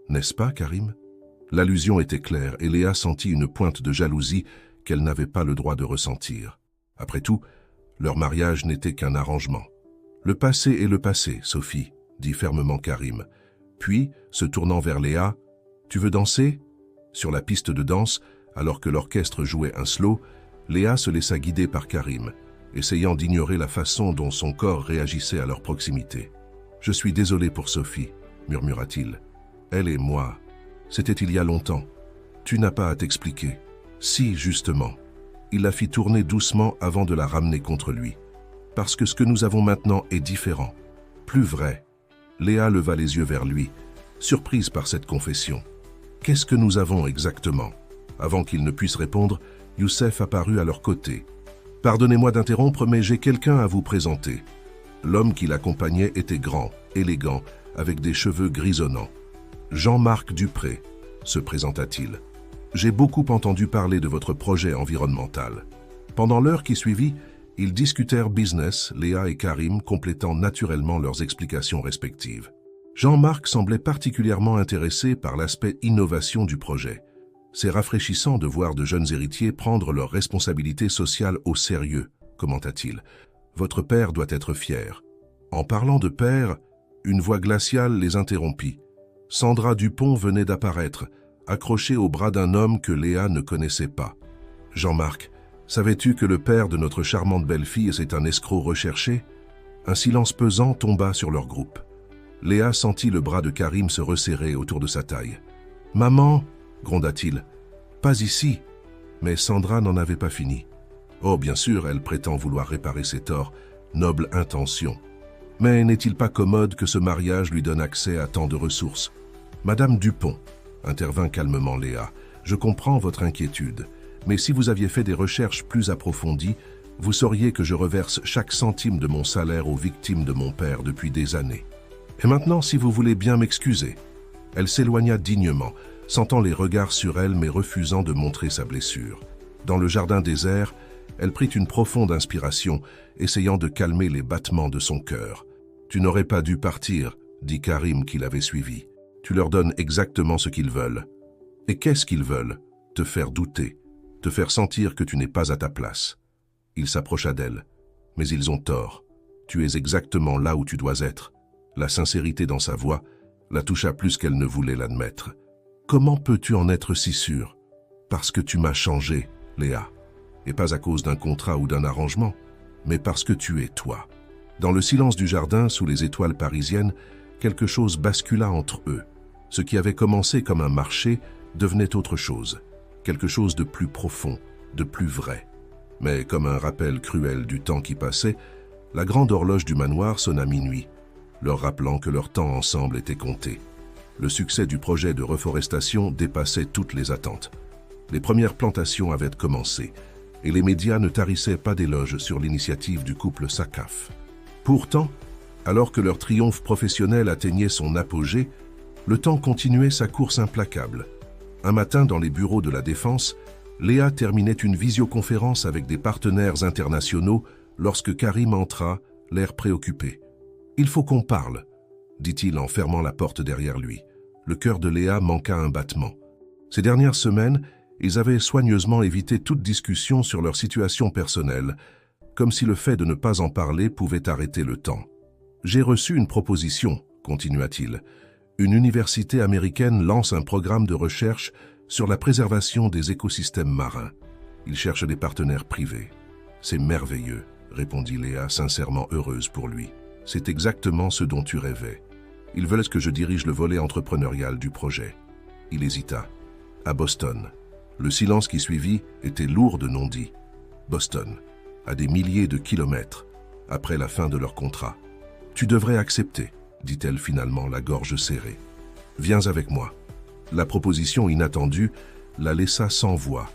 N'est-ce pas, Karim ?» L'allusion était claire et Léa sentit une pointe de jalousie qu'elle n'avait pas le droit de ressentir. Après tout, leur mariage n'était qu'un arrangement. « Le passé est le passé, Sophie, » dit fermement Karim. Puis, se tournant vers Léa, « Tu veux danser ?» Sur la piste de danse, alors que l'orchestre jouait un slow, Léa se laissa guider par Karim, essayant d'ignorer la façon dont son corps réagissait à leur proximité. « Je suis désolé pour Sophie, » murmura-t-il. « Elle et moi, c'était il y a longtemps. Tu n'as pas à t'expliquer. » Si, justement. Il la fit tourner doucement avant de la ramener contre lui. « Parce que ce que nous avons maintenant est différent, plus vrai. » Léa leva les yeux vers lui, surprise par cette confession. « Qu'est-ce que nous avons exactement ?» Avant qu'il ne puisse répondre, Youssef apparut à leur côté. « Pardonnez-moi d'interrompre, mais j'ai quelqu'un à vous présenter. » L'homme qui l'accompagnait était grand, élégant, avec des cheveux grisonnants. « Jean-Marc Dupré, » se présenta-t-il. « J'ai beaucoup entendu parler de votre projet environnemental. » Pendant l'heure qui suivit, ils discutèrent business, Léa et Karim complétant naturellement leurs explications respectives. Jean-Marc semblait particulièrement intéressé par l'aspect innovation du projet. C'est rafraîchissant de voir de jeunes héritiers prendre leurs responsabilités sociales au sérieux, commenta-t-il. Votre père doit être fier. En parlant de père, une voix glaciale les interrompit. Sandra Dupont venait d'apparaître, accrochée au bras d'un homme que Léa ne connaissait pas. Jean-Marc, savais-tu que le père de notre charmante belle-fille est un escroc recherché? Un silence pesant tomba sur leur groupe. Léa sentit le bras de Karim se resserrer autour de sa taille. « Maman !» gronda-t-il. « Pas ici !» Mais Sandra n'en avait pas fini. Oh, bien sûr, elle prétend vouloir réparer ses torts. Noble intention. Mais n'est-il pas commode que ce mariage lui donne accès à tant de ressources? Madame Dupont, intervint calmement Léa, je comprends votre inquiétude. Mais si vous aviez fait des recherches plus approfondies, vous sauriez que je reverse chaque centime de mon salaire aux victimes de mon père depuis des années. Et maintenant, si vous voulez bien m'excuser. » Elle s'éloigna dignement, sentant les regards sur elle mais refusant de montrer sa blessure. Dans le jardin désert, elle prit une profonde inspiration, essayant de calmer les battements de son cœur. « Tu n'aurais pas dû partir, » dit Karim qui l'avait suivi. « Tu leur donnes exactement ce qu'ils veulent. » « Et qu'est-ce qu'ils veulent? Te faire douter, te faire sentir que tu n'es pas à ta place. » Il s'approcha d'elle. « Mais ils ont tort. Tu es exactement là où tu dois être. » La sincérité dans sa voix la toucha plus qu'elle ne voulait l'admettre. « Comment peux-tu en être si sûre? »« Parce que tu m'as changé, Léa. Et pas à cause d'un contrat ou d'un arrangement, mais parce que tu es toi. » Dans le silence du jardin, sous les étoiles parisiennes, quelque chose bascula entre eux. Ce qui avait commencé comme un marché devenait autre chose, quelque chose de plus profond, de plus vrai. Mais comme un rappel cruel du temps qui passait, la grande horloge du manoir sonna minuit, leur rappelant que leur temps ensemble était compté. Le succès du projet de reforestation dépassait toutes les attentes. Les premières plantations avaient commencé, et les médias ne tarissaient pas d'éloges sur l'initiative du couple Sakaf. Pourtant, alors que leur triomphe professionnel atteignait son apogée, le temps continuait sa course implacable. Un matin, dans les bureaux de la Défense, Léa terminait une visioconférence avec des partenaires internationaux lorsque Karim entra, l'air préoccupé. « Il faut qu'on parle », dit-il en fermant la porte derrière lui. Le cœur de Léa manqua un battement. Ces dernières semaines, ils avaient soigneusement évité toute discussion sur leur situation personnelle, comme si le fait de ne pas en parler pouvait arrêter le temps. « J'ai reçu une proposition », continua-t-il. « Une université américaine lance un programme de recherche sur la préservation des écosystèmes marins. Ils cherchent des partenaires privés. »« C'est merveilleux », répondit Léa, sincèrement heureuse pour lui. « C'est exactement ce dont tu rêvais. Ils veulent que je dirige le volet entrepreneurial du projet. » Il hésita. « À Boston. » Le silence qui suivit était lourd de non-dits. Boston, à des milliers de kilomètres, après la fin de leur contrat. « Tu devrais accepter, » dit-elle finalement, la gorge serrée. « Viens avec moi. » La proposition inattendue la laissa sans voix.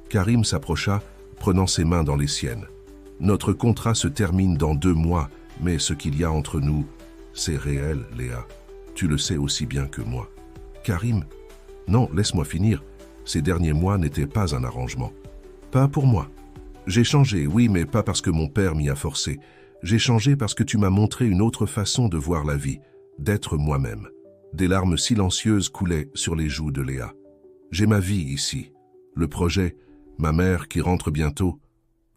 Karim s'approcha, prenant ses mains dans les siennes. « Notre contrat se termine dans 2 mois, mais ce qu'il y a entre nous, c'est réel, Léa. Tu le sais aussi bien que moi. »« Karim, non, laisse-moi finir. Ces derniers mois n'étaient pas un arrangement. Pas pour moi. J'ai changé, oui, mais pas parce que mon père m'y a forcé. J'ai changé parce que tu m'as montré une autre façon de voir la vie, d'être moi-même. » Des larmes silencieuses coulaient sur les joues de Léa. « J'ai ma vie ici. Le projet, ma mère qui rentre bientôt,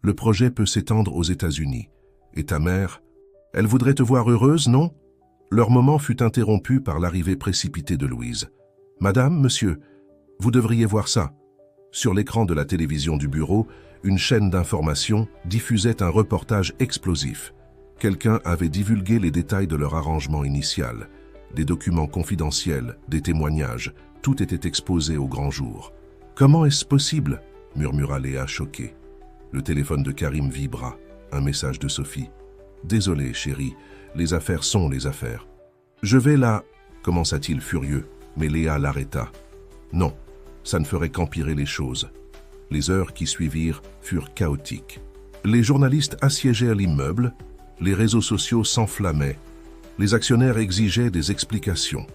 le projet peut s'étendre aux États-Unis. Et ta mère, elle voudrait te voir heureuse, non ?» Leur moment fut interrompu par l'arrivée précipitée de Louise. « Madame, monsieur, vous devriez voir ça. » Sur l'écran de la télévision du bureau, une chaîne d'information diffusait un reportage explosif. Quelqu'un avait divulgué les détails de leur arrangement initial. Des documents confidentiels, des témoignages, tout était exposé au grand jour. « Comment est-ce possible ?» murmura Léa choquée. Le téléphone de Karim vibra. Un message de Sophie. « Désolé, chérie, les affaires sont les affaires. »« Je vais là » commença-t-il furieux, mais Léa l'arrêta. « Non, ça ne ferait qu'empirer les choses. » Les heures qui suivirent furent chaotiques. Les journalistes assiégèrent l'immeuble, les réseaux sociaux s'enflammaient. Les actionnaires exigeaient des explications.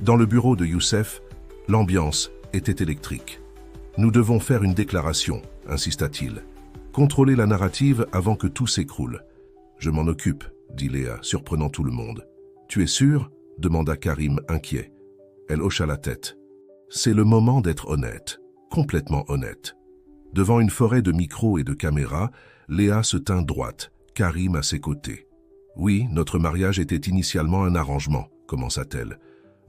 Dans le bureau de Youssef, l'ambiance était électrique. « Nous devons faire une déclaration », insista-t-il. « Contrôler la narrative avant que tout s'écroule. »« Je m'en occupe », dit Léa, surprenant tout le monde. « Tu es sûr ?» demanda Karim, inquiet. Elle hocha la tête. « C'est le moment d'être honnête, complètement honnête. » Devant une forêt de micros et de caméras, Léa se tint droite, Karim à ses côtés. « Oui, notre mariage était initialement un arrangement, commença-t-elle.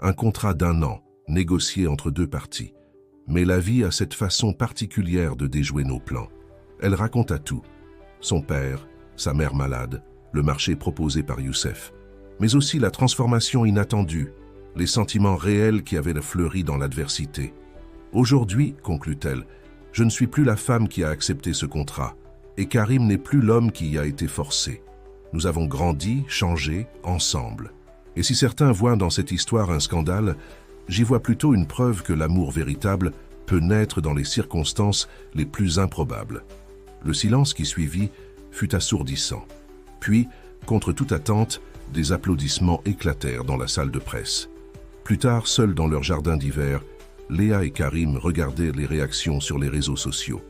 Un contrat d'1 an, négocié entre 2 parties. Mais la vie a cette façon particulière de déjouer nos plans. » Elle raconta tout. Son père, sa mère malade, le marché proposé par Youssef, mais aussi la transformation inattendue, les sentiments réels qui avaient fleuri dans l'adversité. « Aujourd'hui, conclut-elle, je ne suis plus la femme qui a accepté ce contrat, et Karim n'est plus l'homme qui y a été forcé. Nous avons grandi, changé, ensemble. Et si certains voient dans cette histoire un scandale, j'y vois plutôt une preuve que l'amour véritable peut naître dans les circonstances les plus improbables. » Le silence qui suivit fut assourdissant. Puis, contre toute attente, des applaudissements éclatèrent dans la salle de presse. Plus tard, seuls dans leur jardin d'hiver, Léa et Karim regardaient les réactions sur les réseaux sociaux.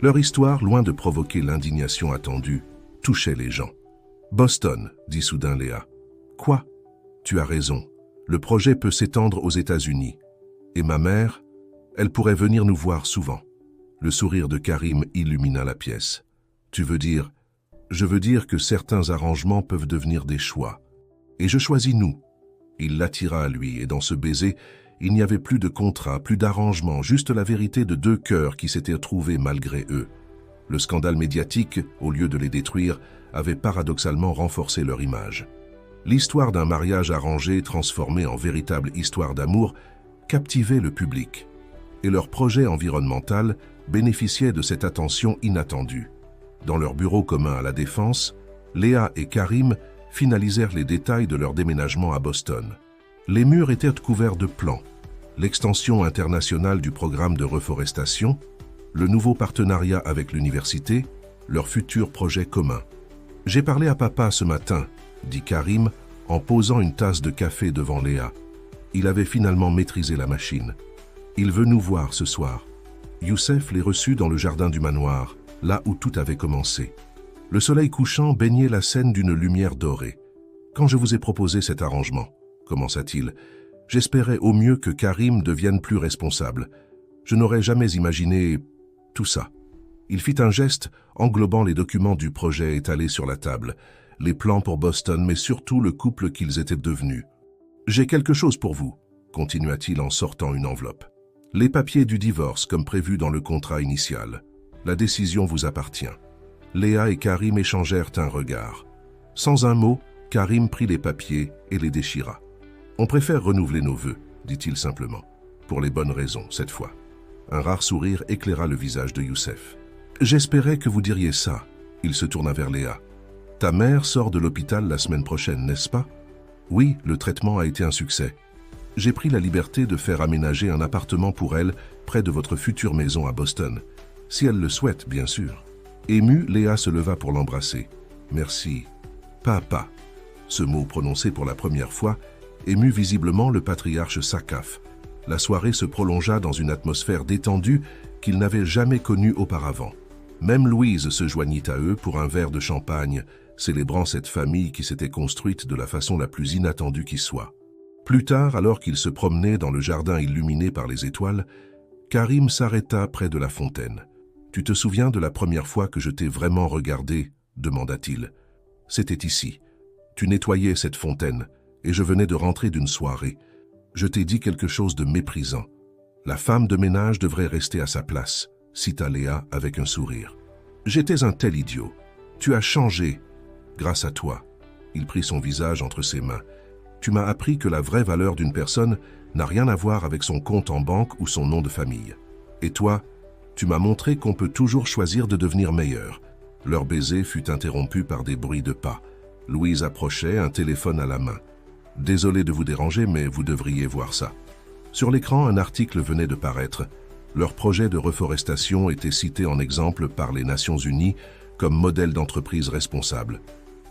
Leur histoire, loin de provoquer l'indignation attendue, touchait les gens. « Boston, » dit soudain Léa. « Quoi ? Tu as raison. Le projet peut s'étendre aux États-Unis. Et ma mère, elle pourrait venir nous voir souvent. » Le sourire de Karim illumina la pièce. « Tu veux dire… Je veux dire que certains arrangements peuvent devenir des choix. Et je choisis nous. » Il l'attira à lui, et dans ce baiser, il n'y avait plus de contrat, plus d'arrangement, juste la vérité de 2 cœurs qui s'étaient trouvés malgré eux. Le scandale médiatique, au lieu de les détruire, avait paradoxalement renforcé leur image. L'histoire d'un mariage arrangé transformé en véritable histoire d'amour captivait le public. Et leur projet environnemental bénéficiait de cette attention inattendue. Dans leur bureau commun à la Défense, Léa et Karim finalisèrent les détails de leur déménagement à Boston. Les murs étaient couverts de plans, l'extension internationale du programme de reforestation, le nouveau partenariat avec l'université, leur futur projet commun. « J'ai parlé à papa ce matin », dit Karim en posant une tasse de café devant Léa. Il avait finalement maîtrisé la machine. « Il veut nous voir ce soir. » Youssef les reçut dans le jardin du manoir, là où tout avait commencé. Le soleil couchant baignait la scène d'une lumière dorée. « Quand je vous ai proposé cet arrangement, commença-t-il, j'espérais au mieux que Karim devienne plus responsable. Je n'aurais jamais imaginé tout ça. » Il fit un geste englobant les documents du projet étalés sur la table, les plans pour Boston, mais surtout le couple qu'ils étaient devenus. « J'ai quelque chose pour vous, » continua-t-il en sortant une enveloppe. « Les papiers du divorce comme prévu dans le contrat initial. La décision vous appartient. » Léa et Karim échangèrent un regard. Sans un mot, Karim prit les papiers et les déchira. « On préfère renouveler nos vœux, » dit-il simplement. « Pour les bonnes raisons, cette fois. » Un rare sourire éclaira le visage de Youssef. « J'espérais que vous diriez ça. » Il se tourna vers Léa. « Ta mère sort de l'hôpital la semaine prochaine, n'est-ce pas? » « Oui, le traitement a été un succès. J'ai pris la liberté de faire aménager un appartement pour elle près de votre future maison à Boston. Si elle le souhaite, bien sûr. » Émue, Léa se leva pour l'embrasser. « Merci. Papa. » Ce mot prononcé pour la première fois émut visiblement le patriarche Sakaf. La soirée se prolongea dans une atmosphère détendue qu'il n'avait jamais connue auparavant. Même Louise se joignit à eux pour un verre de champagne, célébrant cette famille qui s'était construite de la façon la plus inattendue qui soit. Plus tard, alors qu'ils se promenaient dans le jardin illuminé par les étoiles, Karim s'arrêta près de la fontaine. « Tu te souviens de la première fois que je t'ai vraiment regardé ?» demanda-t-il. « C'était ici. Tu nettoyais cette fontaine, et je venais de rentrer d'une soirée. Je t'ai dit quelque chose de méprisant. La femme de ménage devrait rester à sa place, cita Léa avec un sourire. J'étais un tel idiot. Tu as changé. Grâce à toi. Il prit son visage entre ses mains. Tu m'as appris que la vraie valeur d'une personne n'a rien à voir avec son compte en banque ou son nom de famille. Et toi, tu m'as montré qu'on peut toujours choisir de devenir meilleur. Leur baiser fut interrompu par des bruits de pas. Louise approchait, un téléphone à la main. Désolé de vous déranger, mais vous devriez voir ça. Sur l'écran, un article venait de paraître. Leur projet de reforestation était cité en exemple par les Nations Unies comme modèle d'entreprise responsable.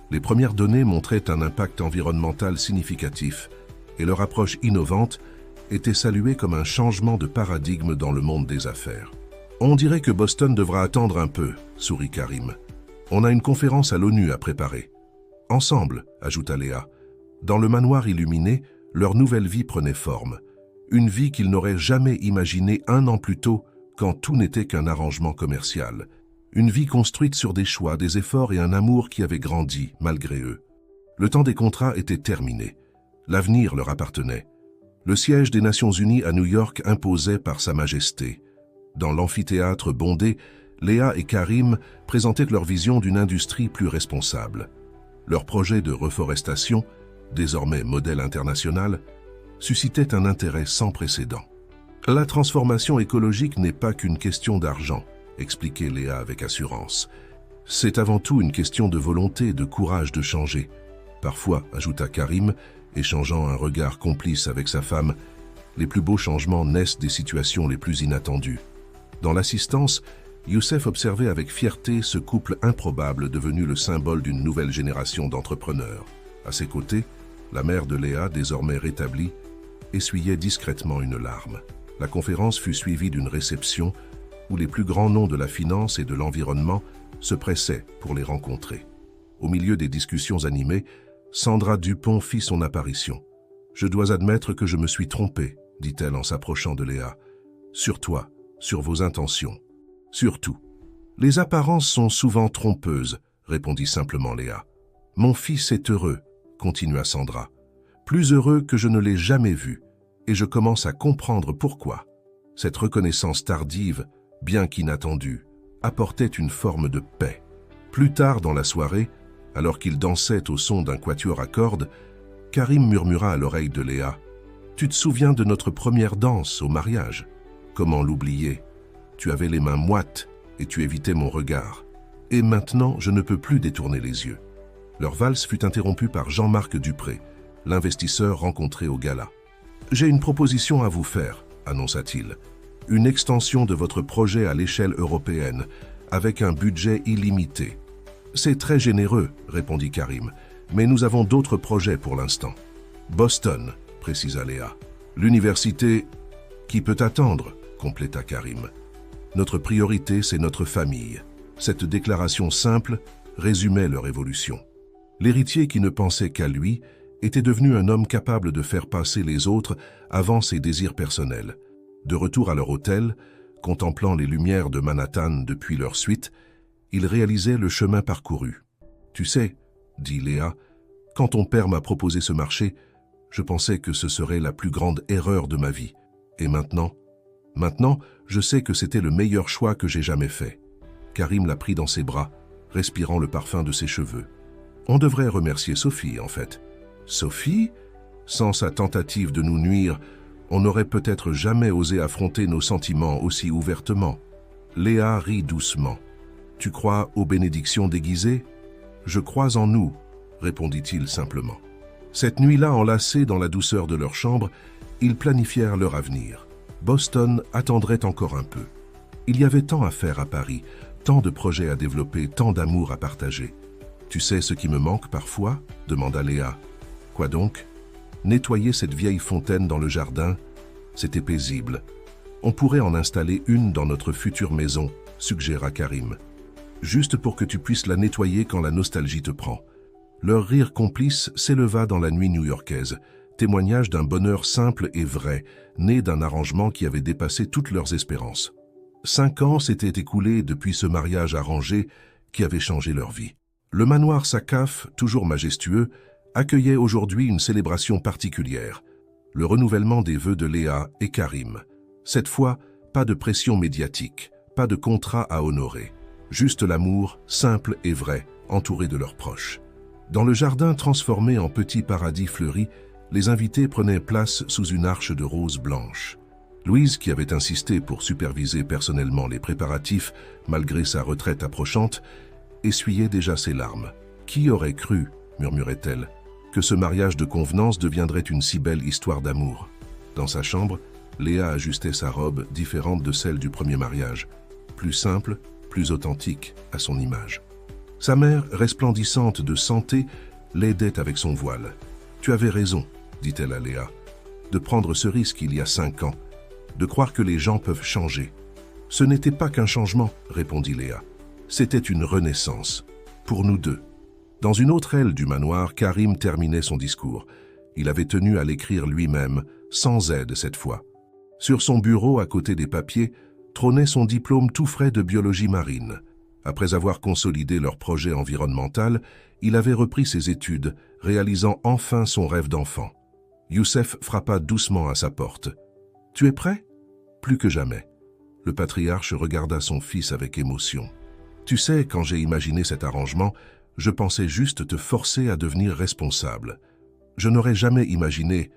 Les premières données montraient un impact environnemental significatif et leur approche innovante était saluée comme un changement de paradigme dans le monde des affaires. On dirait que Boston devra attendre un peu, sourit Karim. On a une conférence à l'ONU à préparer. Ensemble, ajouta Léa. Dans le manoir illuminé, leur nouvelle vie prenait forme. Une vie qu'ils n'auraient jamais imaginée un an plus tôt, quand tout n'était qu'un arrangement commercial. Une vie construite sur des choix, des efforts et un amour qui avait grandi, malgré eux. Le temps des contrats était terminé. L'avenir leur appartenait. Le siège des Nations Unies à New York imposait par Sa Majesté. Dans l'amphithéâtre bondé, Léa et Karim présentaient leur vision d'une industrie plus responsable. Leur projet de reforestation, désormais modèle international, suscitait un intérêt sans précédent. La transformation écologique n'est pas qu'une question d'argent, expliquait Léa avec assurance. C'est avant tout une question de volonté, de courage de changer. Parfois, ajouta Karim, échangeant un regard complice avec sa femme, les plus beaux changements naissent des situations les plus inattendues. Dans l'assistance, Youssef observait avec fierté ce couple improbable devenu le symbole d'une nouvelle génération d'entrepreneurs. À ses côtés, la mère de Léa, désormais rétablie, essuyait discrètement une larme. La conférence fut suivie d'une réception où les plus grands noms de la finance et de l'environnement se pressaient pour les rencontrer. Au milieu des discussions animées, Sandra Dupont fit son apparition. « Je dois admettre que je me suis trompée, » dit-elle en s'approchant de Léa. « Sur toi, sur vos intentions. Surtout. Les apparences sont souvent trompeuses, » répondit simplement Léa. « Mon fils est heureux, » continua Sandra. « Plus heureux que je ne l'ai jamais vu, et je commence à comprendre pourquoi. Cette reconnaissance tardive, bien qu'inattendue, apportait une forme de paix. Plus tard dans la soirée, alors qu'ils dansaient au son d'un quatuor à cordes, Karim murmura à l'oreille de Léa « Tu te souviens de notre première danse au mariage? Comment l'oublier? Tu avais les mains moites et tu évitais mon regard. Et maintenant, je ne peux plus détourner les yeux. » Leur valse fut interrompue par Jean-Marc Dupré, l'investisseur rencontré au gala. « J'ai une proposition à vous faire, » annonça-t-il. « Une extension de votre projet à l'échelle européenne, avec un budget illimité. » « C'est très généreux, » répondit Karim, « mais nous avons d'autres projets pour l'instant. »« Boston, » précisa Léa. « L'université qui peut attendre, » compléta Karim. Notre priorité, c'est notre famille. Cette déclaration simple résumait leur évolution. L'héritier qui ne pensait qu'à lui était devenu un homme capable de faire passer les autres avant ses désirs personnels. De retour à leur hôtel, contemplant les lumières de Manhattan depuis leur suite, ils réalisaient le chemin parcouru. « Tu sais, » dit Léa, « quand ton père m'a proposé ce marché, je pensais que ce serait la plus grande erreur de ma vie. Et maintenant, je sais que c'était le meilleur choix que j'ai jamais fait. » Karim l'a pris dans ses bras, respirant le parfum de ses cheveux. On devrait remercier Sophie, en fait. Sophie? Sans sa tentative de nous nuire, on n'aurait peut-être jamais osé affronter nos sentiments aussi ouvertement. Léa rit doucement. « Tu crois aux bénédictions déguisées? Je crois en nous, » répondit-il simplement. Cette nuit-là, enlacés dans la douceur de leur chambre, ils planifièrent leur avenir. Boston attendrait encore un peu. Il y avait tant à faire à Paris, tant de projets à développer, tant d'amour à partager. « Tu sais ce qui me manque parfois ?» demanda Léa. « Quoi donc ? Nettoyer cette vieille fontaine dans le jardin, c'était paisible. On pourrait en installer une dans notre future maison, » suggéra Karim. « Juste pour que tu puisses la nettoyer quand la nostalgie te prend. » Leur rire complice s'éleva dans la nuit new-yorkaise, témoignage d'un bonheur simple et vrai, né d'un arrangement qui avait dépassé toutes leurs espérances. 5 ans s'étaient écoulés depuis ce mariage arrangé qui avait changé leur vie. Le manoir Sakaf, toujours majestueux, accueillait aujourd'hui une célébration particulière, le renouvellement des vœux de Léa et Karim. Cette fois, pas de pression médiatique, pas de contrat à honorer, juste l'amour, simple et vrai, entouré de leurs proches. Dans le jardin transformé en petit paradis fleuri, les invités prenaient place sous une arche de roses blanches. Louise, qui avait insisté pour superviser personnellement les préparatifs, malgré sa retraite approchante, essuyait déjà ses larmes. « Qui aurait cru, » murmurait-elle, « que ce mariage de convenance deviendrait une si belle histoire d'amour ?» Dans sa chambre, Léa ajustait sa robe, différente de celle du premier mariage, plus simple, plus authentique à son image. Sa mère, resplendissante de santé, l'aidait avec son voile. « Tu avais raison, » dit-elle à Léa, « de prendre ce risque il y a 5 ans, de croire que les gens peuvent changer. »« Ce n'était pas qu'un changement, » répondit Léa. « C'était une renaissance, pour nous deux. » Dans une autre aile du manoir, Karim terminait son discours. Il avait tenu à l'écrire lui-même, sans aide cette fois. Sur son bureau, à côté des papiers, trônait son diplôme tout frais de biologie marine. Après avoir consolidé leur projet environnemental, il avait repris ses études, réalisant enfin son rêve d'enfant. Youssef frappa doucement à sa porte. « Tu es prêt ?» Plus que jamais. Le patriarche regarda son fils avec émotion. « Tu sais, quand j'ai imaginé cet arrangement, je pensais juste te forcer à devenir responsable. Je n'aurais jamais imaginé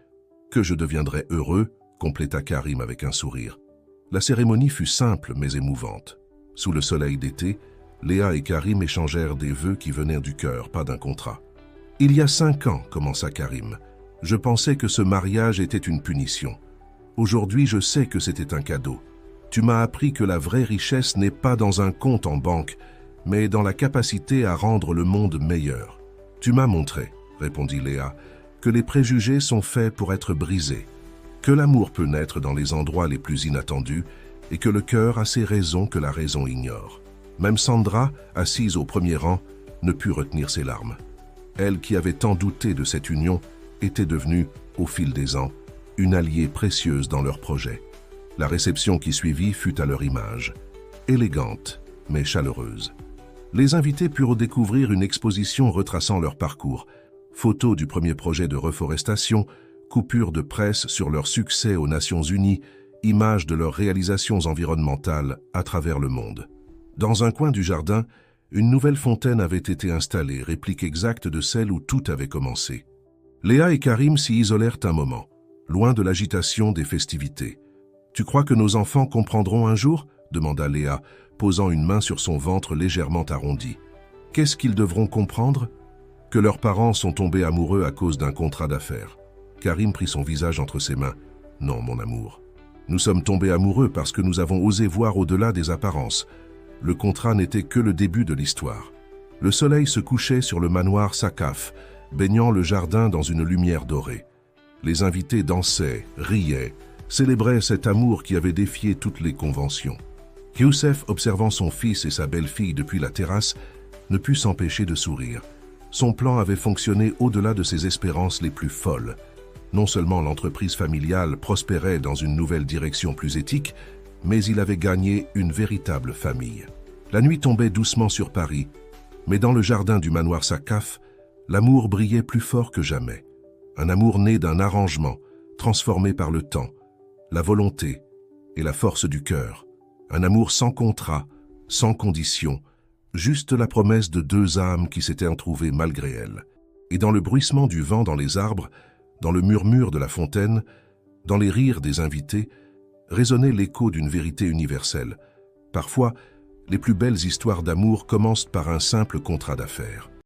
que je deviendrais heureux, » compléta Karim avec un sourire. La cérémonie fut simple mais émouvante. Sous le soleil d'été, Léa et Karim échangèrent des vœux qui venaient du cœur, pas d'un contrat. « Il y a 5 ans, » commença Karim, « je pensais que ce mariage était une punition. Aujourd'hui, je sais que c'était un cadeau. Tu m'as appris que la vraie richesse n'est pas dans un compte en banque, mais dans la capacité à rendre le monde meilleur. Tu m'as montré, » répondit Léa, « que les préjugés sont faits pour être brisés, que l'amour peut naître dans les endroits les plus inattendus et que le cœur a ses raisons que la raison ignore. » Même Sandra, assise au premier rang, ne put retenir ses larmes. Elle, qui avait tant douté de cette union, était devenue, au fil des ans, une alliée précieuse dans leur projet. La réception qui suivit fut à leur image, élégante mais chaleureuse. Les invités purent découvrir une exposition retraçant leur parcours, photos du premier projet de reforestation, coupures de presse sur leur succès aux Nations Unies, images de leurs réalisations environnementales à travers le monde. Dans un coin du jardin, une nouvelle fontaine avait été installée, réplique exacte de celle où tout avait commencé. Léa et Karim s'y isolèrent un moment, loin de l'agitation des festivités. « Tu crois que nos enfants comprendront un jour ?» demanda Léa, posant une main sur son ventre légèrement arrondi. « Qu'est-ce qu'ils devront comprendre ? Que leurs parents sont tombés amoureux à cause d'un contrat d'affaires. » Karim prit son visage entre ses mains. « Non, mon amour. Nous sommes tombés amoureux parce que nous avons osé voir au-delà des apparences. Le contrat n'était que le début de l'histoire. » Le soleil se couchait sur le manoir Sakaf, baignant le jardin dans une lumière dorée. Les invités dansaient, riaient, célébraient cet amour qui avait défié toutes les conventions. Youssef, observant son fils et sa belle-fille depuis la terrasse, ne put s'empêcher de sourire. Son plan avait fonctionné au-delà de ses espérances les plus folles. Non seulement l'entreprise familiale prospérait dans une nouvelle direction plus éthique, mais il avait gagné une véritable famille. La nuit tombait doucement sur Paris, mais dans le jardin du manoir Sakaf, l'amour brillait plus fort que jamais. Un amour né d'un arrangement, transformé par le temps, la volonté et la force du cœur. Un amour sans contrat, sans condition, juste la promesse de deux âmes qui s'étaient retrouvées malgré elles. Et dans le bruissement du vent dans les arbres, dans le murmure de la fontaine, dans les rires des invités, résonnait l'écho d'une vérité universelle. Parfois, les plus belles histoires d'amour commencent par un simple contrat d'affaires.